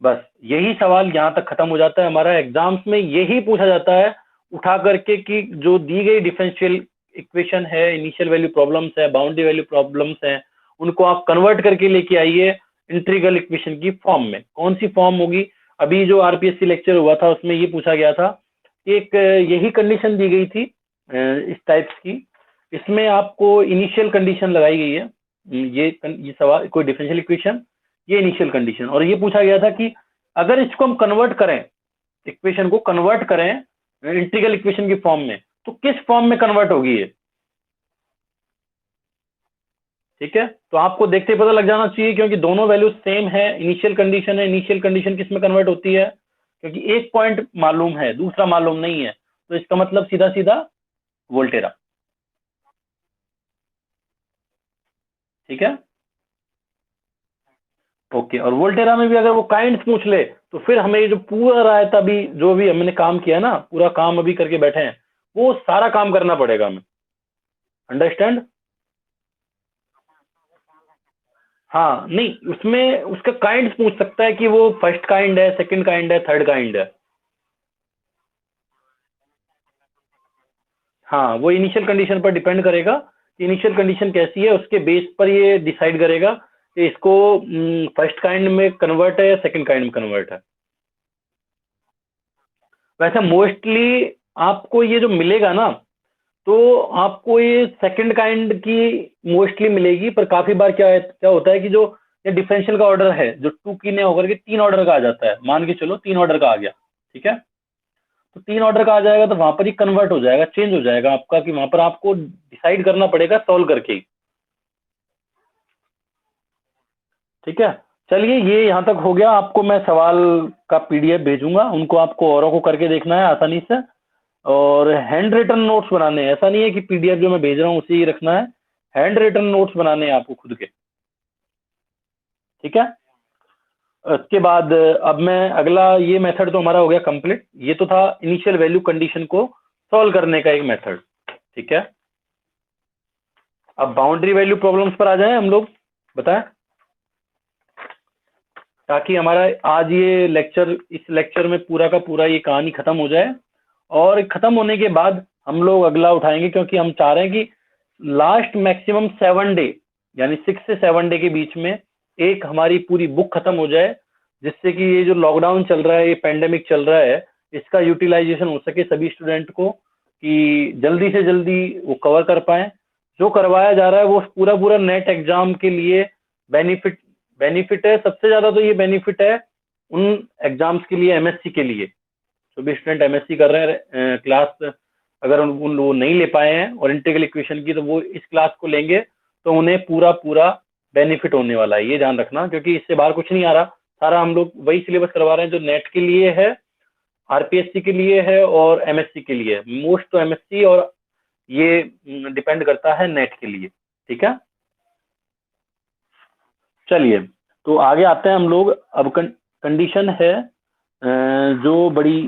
बस यही सवाल यहां तक खत्म हो जाता है हमारा। एग्जाम्स में यही पूछा जाता है उठा करके कि जो दी गई डिफरेंशियल इक्वेशन है, इनिशियल वैल्यू प्रॉब्लम्स है, बाउंड्री वैल्यू प्रॉब्लम्स है, उनको आप कन्वर्ट करके लेके आइए इंटीग्रल इक्वेशन की फॉर्म में। कौन सी फॉर्म होगी, अभी जो आरपीएससी लेक्चर हुआ था उसमें ये पूछा गया था, एक यही कंडीशन दी गई थी इस टाइप्स की। इसमें आपको इनिशियल कंडीशन लगाई गई है, ये सवाल कोई डिफरेंशियल इक्वेशन, ये इनिशियल कंडीशन, और ये पूछा गया था कि अगर इसको हम कन्वर्ट करें, इक्वेशन को कन्वर्ट करें इंटीग्रल इक्वेशन की फॉर्म में, तो किस फॉर्म में कन्वर्ट होगी ये, ठीक है। तो आपको देखते ही पता लग जाना चाहिए, क्योंकि दोनों वैल्यू सेम है, इनिशियल कंडीशन है। इनिशियल कंडीशन किस में कन्वर्ट होती है, क्योंकि एक पॉइंट मालूम है दूसरा मालूम नहीं है, तो इसका मतलब सीधा सीधा वोल्टेरा, ठीक है। ओके, और वोल्टेरा में भी अगर वो काइंड्स पूछ ले तो फिर हमें ये जो पूरा रायता भी जो भी हमने काम किया ना, पूरा काम अभी करके बैठे हैं, वो सारा काम करना पड़ेगा हमें। अंडरस्टैंड। हाँ नहीं, उसमें उसका काइंड पूछ सकता है कि वो फर्स्ट काइंड है, सेकंड काइंड है, थर्ड काइंड है। हाँ, वो इनिशियल कंडीशन पर डिपेंड करेगा कि इनिशियल कंडीशन कैसी है, उसके बेस पर ये डिसाइड करेगा कि इसको फर्स्ट काइंड में कन्वर्ट है या सेकंड काइंड में कन्वर्ट है। वैसे मोस्टली आपको ये जो मिलेगा ना, तो आपको ये सेकंड काइंड की मोस्टली मिलेगी, पर काफी बार क्या होता है कि जो ये डिफरेंशियल का ऑर्डर है, जो टू की ने होकर के 3 ऑर्डर का आ जाता है, मान के चलो 3 ऑर्डर का आ गया, ठीक है। तो 3 ऑर्डर का आ जाएगा तो वहां पर ही कन्वर्ट हो जाएगा, चेंज हो जाएगा आपका, कि वहां पर आपको डिसाइड करना पड़ेगा सॉल्व करके ही, ठीक है। चलिए, ये यहाँ तक हो गया। आपको मैं सवाल का पीडीएफ भेजूंगा, उनको आपको औरों को करके देखना है आसानी से, और हैंड रिटन नोट्स बनाने हैं। ऐसा नहीं है कि पीडीएफ जो मैं भेज रहा हूँ उसे ही रखना है, हैंड रिटन नोट्स बनाने हैं आपको खुद के, ठीक है। उसके बाद अब मैं अगला, ये मेथड तो हमारा हो गया कंप्लीट, ये तो था इनिशियल वैल्यू कंडीशन को सॉल्व करने का एक मेथड, ठीक है। अब बाउंड्री वैल्यू प्रॉब्लम्स पर आ जाएं हम लोग, बताएं, ताकि हमारा आज ये लेक्चर, इस लेक्चर में पूरा का पूरा ये कहानी खत्म हो जाए। और खत्म होने के बाद हम लोग अगला उठाएंगे, क्योंकि हम चाह रहे हैं कि लास्ट मैक्सिमम 7 डे, यानी 6 से 7 डे के बीच में एक हमारी पूरी बुक खत्म हो जाए, जिससे कि ये जो लॉकडाउन चल रहा है, ये पेंडेमिक चल रहा है, इसका यूटिलाइजेशन हो सके सभी स्टूडेंट को, कि जल्दी से जल्दी वो कवर कर पाए। जो करवाया जा रहा है वो पूरा पूरा नेट एग्जाम के लिए बेनिफिट बेनिफिट है। सबसे ज्यादा तो ये बेनिफिट है उन एग्जाम्स के लिए, एमएससी के लिए, जो भी स्टूडेंट एमएससी कर रहे हैं क्लास, अगर उन वो नहीं ले पाए हैं और इंटीग्रल इक्वेशन की, तो वो इस क्लास को लेंगे तो उन्हें पूरा पूरा बेनिफिट होने वाला है, ये ध्यान रखना। क्योंकि इससे बाहर कुछ नहीं आ रहा, सारा हम लोग वही सिलेबस करवा रहे हैं जो नेट के लिए है, आरपीएससी के लिए है और एमएससी के लिए है। मोस्ट तो एमएससी, और ये डिपेंड करता है नेट के लिए, ठीक है। चलिए, तो आगे आते हैं हम लोग। अब कंडीशन है जो बड़ी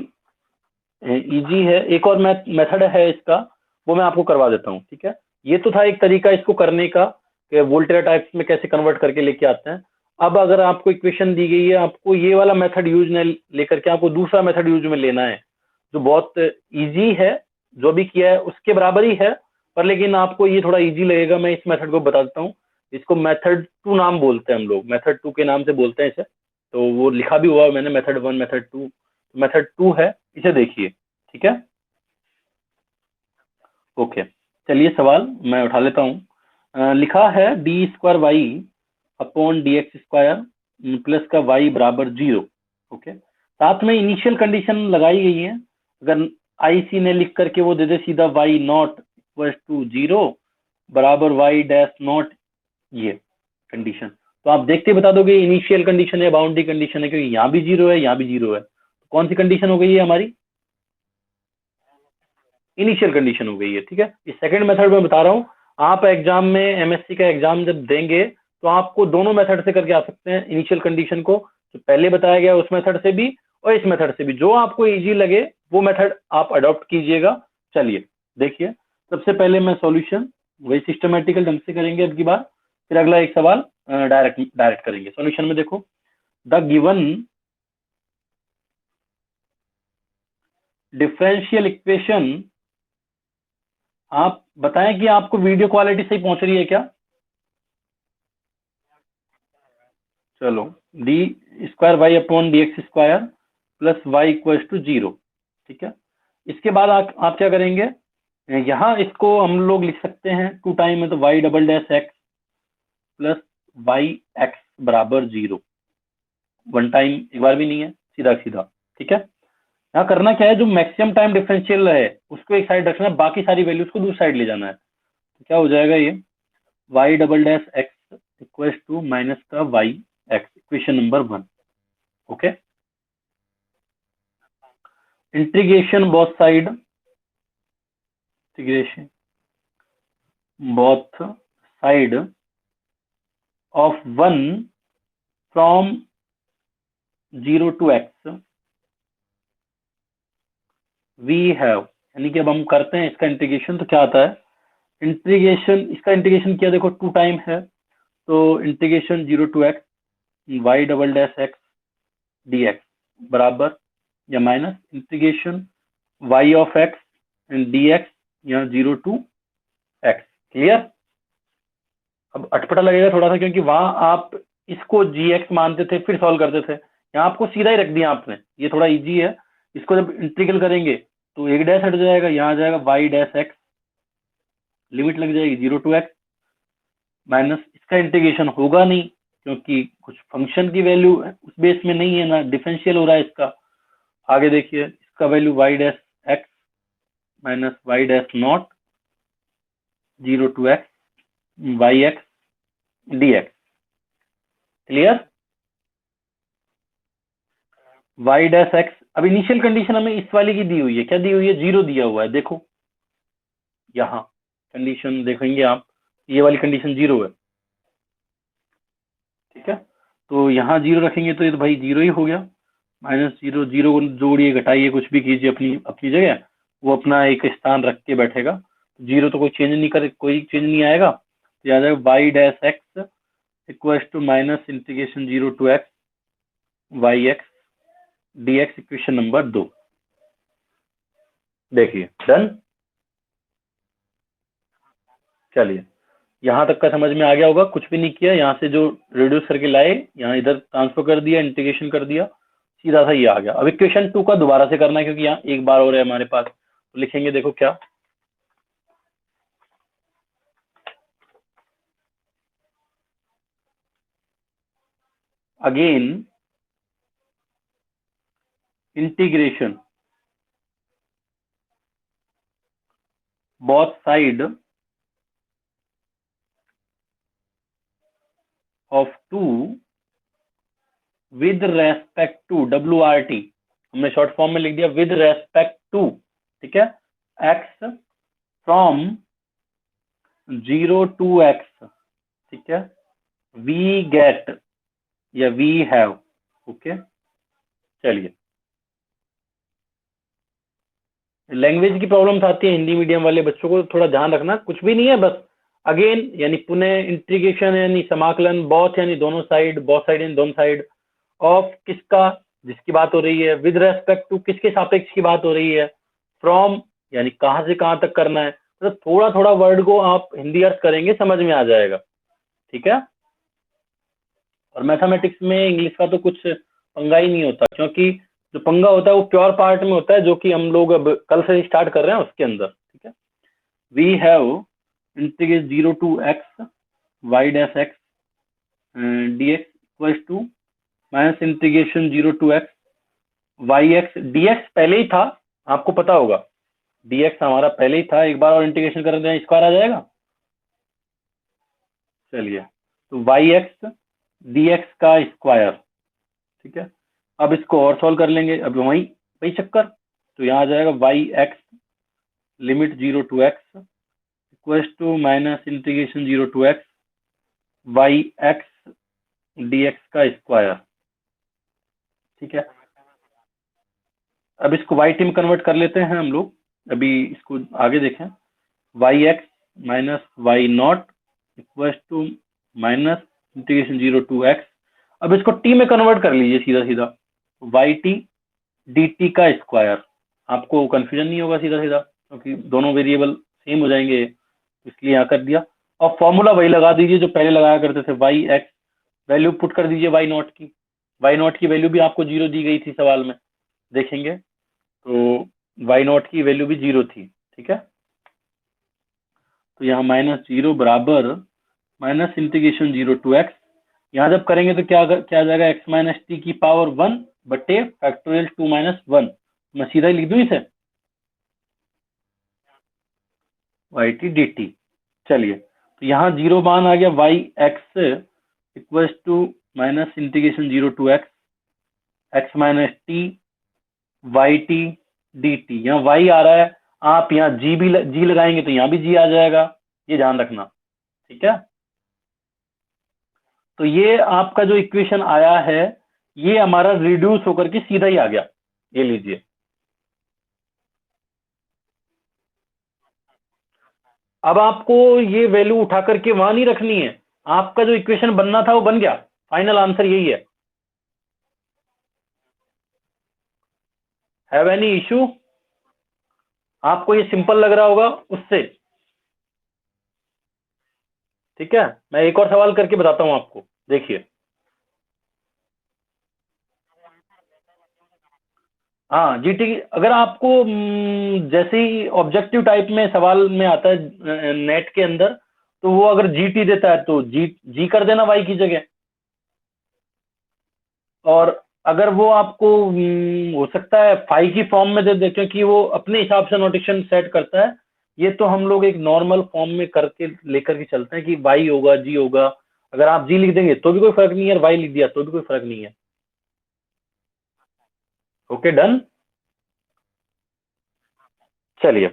इजी है, एक और मेथड है इसका, वो मैं आपको करवा देता हूँ, ठीक है। ये तो था एक तरीका इसको करने का, कि वोल्टेरा टाइप्स में कैसे कन्वर्ट करके लेके आते हैं। अब अगर आपको इक्वेशन दी गई है, आपको ये वाला मेथड यूज में लेकर के आपको दूसरा मेथड यूज में लेना है, जो बहुत इजी है, जो भी किया है उसके बराबर ही है, पर लेकिन आपको ये थोड़ा इजी लगेगा। मैं इस मेथड को बता देता हूँ। इसको मेथड 2 नाम बोलते हैं हम लोग, मेथड 2 के नाम से बोलते हैं इसे। तो वो लिखा भी हुआ है मैंने, मेथड 1, मेथड 2। मेथड 2 है, इसे देखिए, ठीक है। ओके, चलिए सवाल मैं उठा लेता हूँ। लिखा है d square y upon d x square plus का वाई बराबर 0। ओके, साथ में इनिशियल कंडीशन लगाई गई है। अगर आईसी ने लिख करके वो दे दे सीधा वाई नॉट इक्वल टू 0 बराबर वाई डैश नॉट, ये कंडीशन, तो आप देखते बता दोगे इनिशियल कंडीशन है बाउंड्री कंडीशन है, क्योंकि यहाँ भी 0 है यहाँ भी 0 है। तो कौन सी कंडीशन हो गई है हमारी? इनिशियल कंडीशन हो गई है। ठीक है, इस सेकंड मेथड में बता रहा हूँ, आप एग्जाम में एमएससी का एग्जाम जब देंगे तो आपको दोनों मेथड से करके आ सकते हैं। इनिशियल कंडीशन को जो पहले बताया गया उस मेथड से भी और इस मेथड से भी, जो आपको इजी लगे वो मेथड आप अडॉप्ट कीजिएगा। चलिए देखिए, सबसे पहले मैं सॉल्यूशन वही सिस्टमेटिकल ढंग से करेंगे अब की बार, फिर अगला एक सवाल डायरेक्ट डायरेक्ट करेंगे। सॉल्यूशन में देखो, द गिवन डिफरेंशियल इक्वेशन, आप बताएं कि आपको वीडियो क्वालिटी सही पहुंच रही है क्या? चलो, d square y upon d x square plus y equal to 0। ठीक है, इसके बाद आप क्या करेंगे, यहाँ इसको हम लोग लिख सकते हैं 2 टाइम है तो y double dash x plus y x बराबर 0। 1 टाइम एक बार भी नहीं है, सीधा सीधा। ठीक है, यहाँ करना क्या है, जो मैक्सिमम टाइम डिफरेंशियल है उसको एक साइड रखना है, बाकी सारी वैल्यूज को दूसरी साइड ले जाना है। तो क्या हो जाएगा ये, y double dash x equal to minus का y x, equation number 1। Okay, integration both side, integration both side of 1 from 0 to x we have, यानी कि अब हम करते हैं इसका इंटीग्रेशन तो क्या आता है, इंटीग्रेशन, इसका इंटीग्रेशन किया देखो 2 टाइम है तो integration 0 to x y double dash x d x बराबर या minus integration y of x and d x, यहाँ 0 टू एक्स। क्लियर? अब अटपटा लगेगा थोड़ा सा क्योंकि वहां आप इसको जी एक्स मानते थे फिर सॉल्व करते थे, यहाँ आपको सीधा ही रख दिया आपने, ये थोड़ा इजी है। इसको जब इंटीग्रल करेंगे तो एक डैश हट जाएगा, यहाँ आ जाएगा वाई डैश एक्स, लिमिट लग जाएगी 0 टू एक्स माइनस, इसका इंटीग्रेशन होगा नहीं क्योंकि कुछ फंक्शन की वैल्यू उस बेस में नहीं है ना, डिफरेंशियल हो रहा है इसका। आगे देखिए, इसका value y dash x minus y dash not 0 to x y x d x. Clear? Y dash x, अब इनिशियल कंडीशन हमें इस वाली की दी हुई है, क्या दी हुई है, 0 दिया हुआ है। देखो यहाँ कंडीशन देखेंगे आप, ये वाली कंडीशन 0 है। ठीक है, तो यहाँ 0 रखेंगे तो ये तो भाई 0 ही हो गया। -0, 0 को जोड़िए घटाइए कुछ भी कीजिए अपनी अपनी जगह, वो अपना एक स्थान रख के बैठेगा। 0 तो कोई चेंज नहीं करे, कोई चेंज नहीं आएगा, तो याद आएगा y dash x equal to minus integration 0 to x y x d x, equation number 2। देखिए डन। चलिए, यहाँ तक का समझ में आ गया होगा, कुछ भी नहीं किया, यहाँ से जो रिड्यूस करके लाए यहाँ इधर ट्रांसफर कर दिया, इंटीग्रेशन कर दिया, सीधा सा ये आ गया। अब इक्वेशन 2 का दोबारा से करना है क्योंकि यहाँ एक बार और है हमारे पास, तो लिखेंगे देखो क्या, again integration both side of 2 with respect to WRT, हमने शॉर्ट फॉर्म में लिख दिया विद रेस्पेक्ट टू। ठीक है, x फ्रॉम 0 टू x। ठीक है, वी गेट या वी हैव। ओके, चलिए, लैंग्वेज की प्रॉब्लम्स आती है हिंदी मीडियम वाले बच्चों को, थोड़ा ध्यान रखना, कुछ भी नहीं है, बस अगेन यानी पुनः, इंटीग्रेशन यानी समाकलन, बोथ यानी दोनों साइड, बोथ साइड यानी दोनों साइड ऑफ किसका, जिसकी बात हो रही है, विद रेस्पेक्ट टू किसके सापेक्ष की बात हो रही है, फ्रॉम यानी कहां से कहां तक करना है, तो थोड़ा थोड़ा वर्ड को आप हिंदी अर्थ करेंगे समझ में आ जाएगा। ठीक है, और मैथमेटिक्स में इंग्लिश का तो कुछ पंगा ही नहीं होता, क्योंकि जो पंगा होता है वो प्योर पार्ट में होता है, जो कि हम लोग अब कल से स्टार्ट कर रहे हैं उसके अंदर। ठीक है, we have integrate 0 to x y dash x d x equals to minus integration 0 to x y x d x पहले ही था, आपको पता होगा डी एक्स हमारा पहले ही था, एक बार और इंटीग्रेशन कर दें स्क्वायर आ जाएगा। चलिए, तो वाई एक्स डी एक्स का स्क्वायर, ठीक है। अब इसको और सॉल्व कर लेंगे, अब वही वही चक्कर, तो यहाँ आ जाएगा y x limit 0 to x equals to minus integration 0 to x y x d x का स्क्वायर, ठीक है। अब इसको वाई टी में कन्वर्ट कर लेते हैं हम लोग, अभी इसको आगे देखें। Y x minus y not equals to minus integration 0 to x, अब इसको टी में कन्वर्ट कर लीजिए सीधा सीधा, वाई टी डी टी का स्क्वायर, आपको कंफ्यूजन नहीं होगा सीधा सीधा, क्योंकि दोनों वेरिएबल सेम हो जाएंगे, इसलिए यहाँ कर दिया। और फॉर्मूला वही लगा दीजिए जो पहले लगाया करते थे, वाई एक्स वैल्यू पुट कर दीजिए वाई नॉट की वैल्यू भी आपको 0 दी गई थी सवाल में, देखेंगे तो वाई नॉट की वैल्यू भी 0 थी, ठीक है। तो यहाँ -0 बराबर माइनस इंटीग्रेशन 0 टू एक्स, यहाँ जब करेंगे तो क्या आ जाएगा, एक्स माइनस टी की पावर 1 बटे फैक्टोरियल 2 माइनस 1, मैं सीधा ही लिख दूं इसे, वाई टी डी टी। चलिए, तो यहाँ 0 मान आ गया, y x equals to minus integration 0 to x x minus t y t d t, यहाँ वाई आ रहा है, आप यहाँ जी लगाएंगे तो यहाँ भी जी आ जाएगा, ये ध्यान रखना, ठीक है। तो ये आपका जो इक्वेशन आया है, ये हमारा रिड्यूस होकर के सीधा ही आ गया, ये लीजिए। अब आपको ये वैल्यू उठा करके वहां नहीं रखनी है, आपका जो इक्वेशन बनना था वो बन गया, फाइनल आंसर यही है। Have any issue? आपको ये सिंपल लग रहा होगा उससे, ठीक है। मैं एक और सवाल करके बताता हूं आपको, देखिए। हाँ जीटी, अगर आपको जैसे ही ऑब्जेक्टिव टाइप में सवाल में आता है नेट के अंदर, तो वो अगर जीटी देता है तो जी जी कर देना वाई की जगह, और अगर वो आपको हो सकता है फाई की फॉर्म में दे दे, क्योंकि वो अपने हिसाब से नोटेशन सेट करता है, ये तो हम लोग एक नॉर्मल फॉर्म में करके लेकर के चलते हैं कि वाई होगा जी होगा, अगर आप जी लिख देंगे तो भी कोई फर्क नहीं है, वाई लिख दिया तो भी कोई फर्क नहीं है। Okay done. चलिए,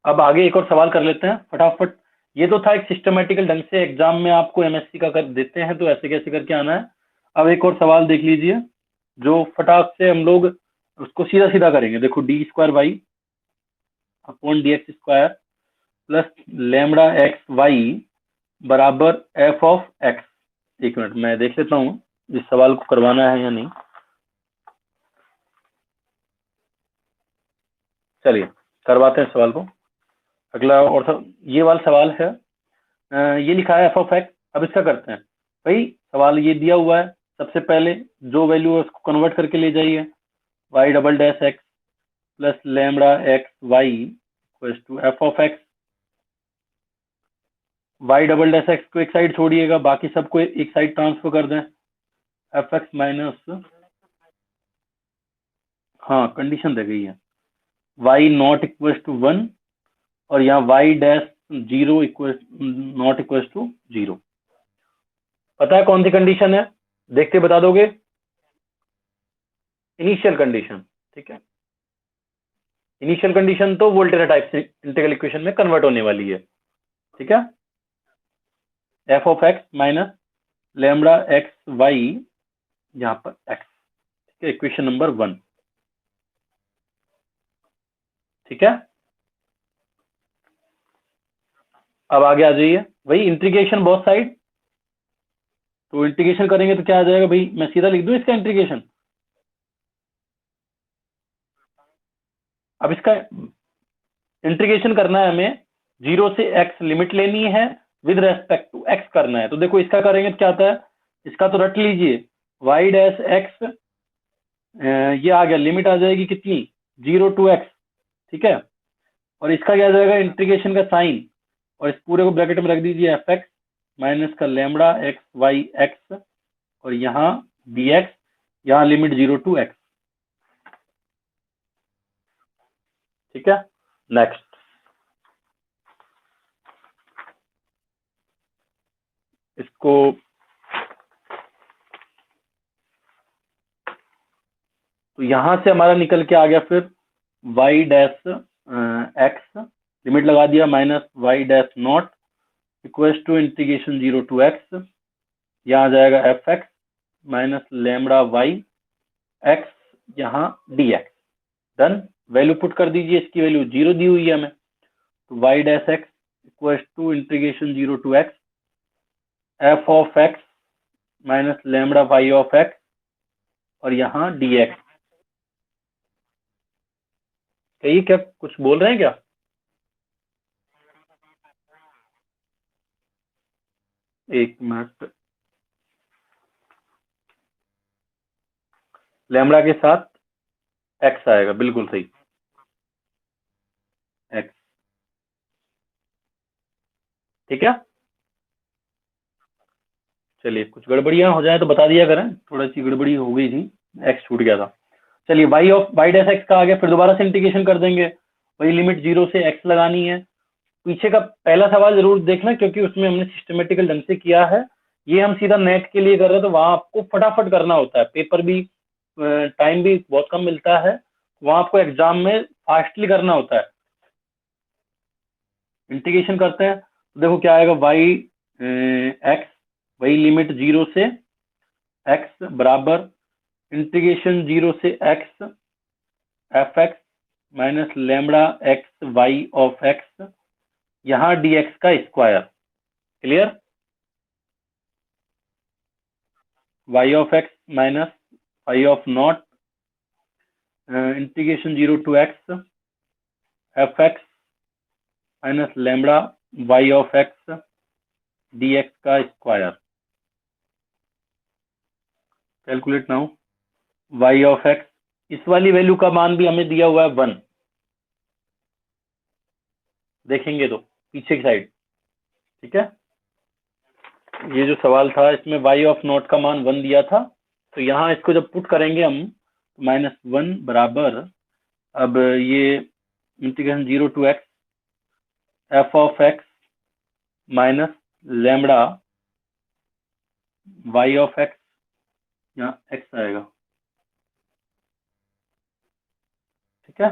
अब आगे एक और सवाल कर लेते हैं फटाफट। ये तो था एक सिस्टमेटिकल ढंग से एग्जाम में आपको एमएससी का कर देते हैं तो ऐसे कैसे करके आना है। अब एक और सवाल देख लीजिए जो फटाक से हम लोग उसको सीधा सीधा करेंगे। देखो, d square y upon d x square plus lambda x y बराबर एफ ऑफ एक्स। एक मिनट मैं देख लेता हूँ इस सवाल को करवाना है या नहीं। चलिए करवाते हैं सवाल को। अगला और ये वाला सवाल है, ये लिखा है एफ ऑफ एक्स। अब इसका करते हैं भाई, सवाल ये दिया हुआ है, सबसे पहले जो वैल्यू है उसको कन्वर्ट करके ले जाइए, y double dash x plus lambda x y equals to f of x. Y double dash x को एक साइड छोड़िएगा, बाकी सबको एक साइड ट्रांसफर कर दें, एफ एक्स माइनस, हाँ कंडीशन दे गई है, वाई नॉट इक्वल्स टू 1 और यहाँ y dash 0 equal not equals to 0। पता है कौन सी कंडीशन है? देख के बता दोगे? इनिशियल कंडीशन, ठीक है। इनिशियल कंडीशन तो वोल्टेरा टाइप से इंटीग्रल इक्वेशन में कन्वर्ट होने वाली है, ठीक है। F of x minus lambda x y, यहाँ पर एक्स, ठीक है, इक्वेशन नंबर 1, ठीक है। अब आगे आ जाइए, वही इंटीग्रेशन बोथ साइड, तो इंटीग्रेशन करेंगे तो क्या आ जाएगा भाई, मैं सीधा लिख दूं इसका इंटीग्रेशन। अब इसका इंटीग्रेशन करना है हमें, 0 से x लिमिट लेनी है, विद रेस्पेक्ट टू x करना है। तो देखो इसका करेंगे तो क्या आता है, इसका तो रट लीजिए, y डैश x, ये आ गया, लिमिट आ जाएगी कितनी, 0 टू x, ठीक है। और इसका क्या जाएगा, इंटीग्रेशन का साइन, और इस पूरे को ब्रैकेट में रख दीजिए एफ एक्स माइनस का लैम्बडा एक्स वाई एक्स, और यहाँ डी एक्स, यहाँ लिमिट 0 to x। ठीक है, नेक्स्ट इसको तो यहां से हमारा निकल के आ गया फिर y डैश एक्स, लिमिट लगा दिया minus y dash not equals to integration 0 to x, यहाँ आ जाएगा f x minus lambda y x, यहाँ d x. Done, value put कर दीजिए, इसकी वैल्यू 0 दी हुई है हमें, तो y dash x equals to integration 0 to x f of x minus lambda y of x, और यहाँ डी एक्स। कहिए, क्या कुछ बोल रहे हैं क्या? एक मिनट, लैम्बडा के साथ एक्स आएगा, बिल्कुल सही, एक्स। ठीक है, चलिए कुछ गड़बड़ियां हो जाए तो बता दिया करें, थोड़ा सी गड़बड़ी हो गई थी, एक्स छूट गया था। चलिए y of y dash x का आ गया, फिर दोबारा से इंटीग्रेशन कर देंगे, वही लिमिट 0 से एक्स लगानी है। पीछे का पहला सवाल जरूर देखना, क्योंकि उसमें हमने सिस्टमेटिकल ढंग से किया है, ये हम सीधा नेट के लिए कर रहे हैं, तो वहां आपको फटाफट करना होता है, पेपर भी टाइम भी बहुत कम मिलता है, वहां आपको एग्जाम में फास्टली करना होता है। इंटीग्रेशन करते हैं तो देखो क्या आएगा, वाई एक्स, वही लिमिट 0 से एक्स बराबर इंटीग्रेशन 0 से x f x minus lambda x y of x, यहाँ डी एक्स का square. Clear, y of x minus y of not integration 0 to x f x minus lambda y of x d x का square. Calculate now, y of x, इस वाली वैल्यू का मान भी हमें दिया हुआ है 1, देखेंगे तो पीछे की साइड। ठीक है, ये जो सवाल था इसमें वाई ऑफ नॉट का मान 1 दिया था, तो यहाँ इसको जब पुट करेंगे हम, -1 बराबर, अब ये integration 0 to x f of x minus lambda y of x, यहाँ एक्स आएगा। ठीक है,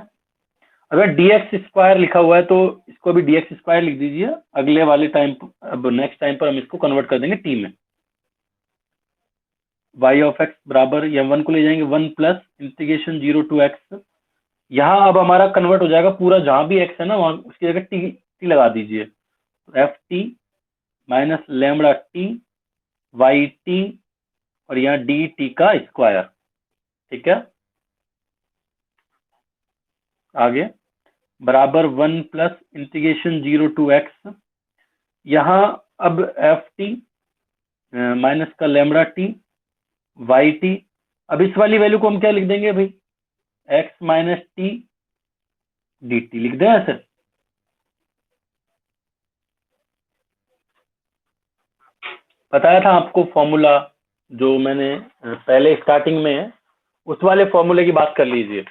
अगर dx स्क्वायर लिखा हुआ है तो इसको भी dx स्क्वायर लिख दीजिए, अगले वाले टाइम, अब नेक्स्ट टाइम पर हम इसको कन्वर्ट कर देंगे टी में। y ऑफ एक्स बराबर, या 1 को ले जाएंगे, 1 प्लस इंटीग्रेशन 0 to x, यहाँ अब हमारा कन्वर्ट हो जाएगा पूरा, जहां भी x है ना वहां उसकी जगह टी लगा दीजिए, तो f t minus lambda t y t, और यहाँ डी टी का स्क्वायर। ठीक है, आगे बराबर 1 प्लस इंटीग्रेशन 0 to x, यहाँ अब एफ टी माइनस का लैम्बडा टी वाई टी, अब इस वाली वैल्यू को हम क्या लिख देंगे भाई, x minus T d T लिख दें ऐसे। बताया था आपको फॉर्मूला, जो मैंने पहले स्टार्टिंग में, उस वाले फॉर्मूले की बात कर लीजिए,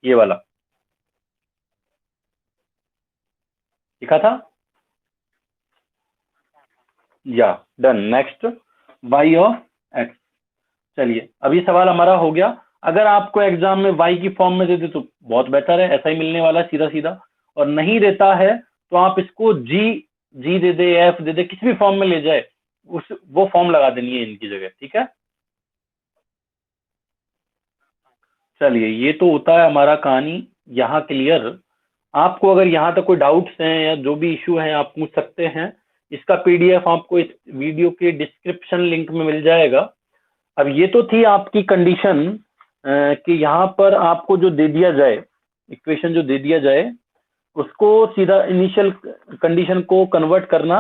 ये वाला लिखा था, या done. Next, y of x. चलिए अब ये सवाल हमारा हो गया, अगर आपको एग्जाम में वाई की फॉर्म में दे दे तो बहुत बेहतर है, ऐसा ही मिलने वाला है सीधा सीधा, और नहीं देता है तो आप इसको जी जी दे दे, एफ दे दे, किसी भी फॉर्म में ले जाए, उस वो फॉर्म लगा देनी है इनकी जगह। ठीक है, चलिए ये तो होता है हमारा कहानी यहाँ क्लियर। आपको अगर यहाँ तक कोई डाउट्स हैं या जो भी इशू है आप पूछ सकते हैं, इसका पीडीएफ आपको इस वीडियो के डिस्क्रिप्शन लिंक में मिल जाएगा। अब ये तो थी आपकी कंडीशन कि यहाँ पर आपको जो दे दिया जाए, इक्वेशन जो दे दिया जाए, उसको सीधा इनिशियल कंडीशन को कन्वर्ट करना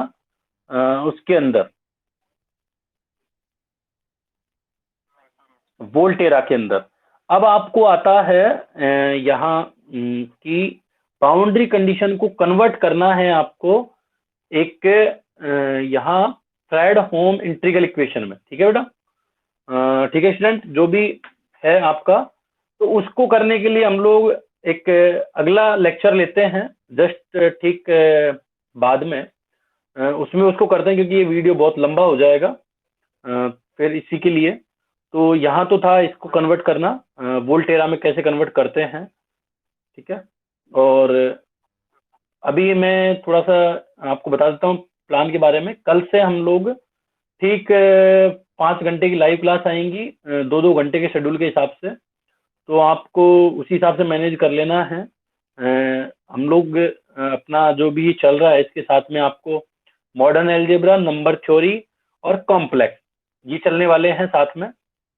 उसके अंदर, वोल्टेरा के अंदर। अब आपको आता है यहाँ कि बाउंड्री कंडीशन को कन्वर्ट करना है आपको एक यहाँ फ्रेडहोम इंटीग्रल इक्वेशन में। ठीक है बेटा, ठीक है स्टूडेंट, जो भी है आपका, तो उसको करने के लिए हम लोग एक अगला लेक्चर लेते हैं जस्ट ठीक बाद में, उसमें उसको करते हैं, क्योंकि ये वीडियो बहुत लंबा हो जाएगा। फिर इसी के लिए तो यहाँ तो था इसको कन्वर्ट करना, वोल्टेरा में कैसे कन्वर्ट करते हैं। ठीक है, और अभी मैं थोड़ा सा आपको बता देता हूँ प्लान के बारे में। कल से हम लोग ठीक 5 घंटे की लाइव क्लास आएंगी, 2-2 घंटे के शेड्यूल के हिसाब से, तो आपको उसी हिसाब से मैनेज कर लेना है। हम लोग अपना जो भी चल रहा है इसके साथ में आपको मॉडर्न अलजेब्रा, नंबर थ्योरी और कॉम्प्लेक्स, ये चलने वाले हैं साथ में।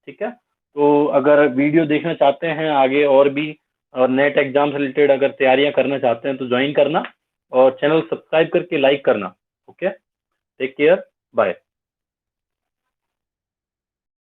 ठीक है, तो अगर वीडियो देखना चाहते हैं आगे और भी, और नेट एग्जाम से रिलेटेड अगर तैयारियां करना चाहते हैं तो ज्वाइन करना, और चैनल सब्सक्राइब करके लाइक करना। Okay, take care, bye.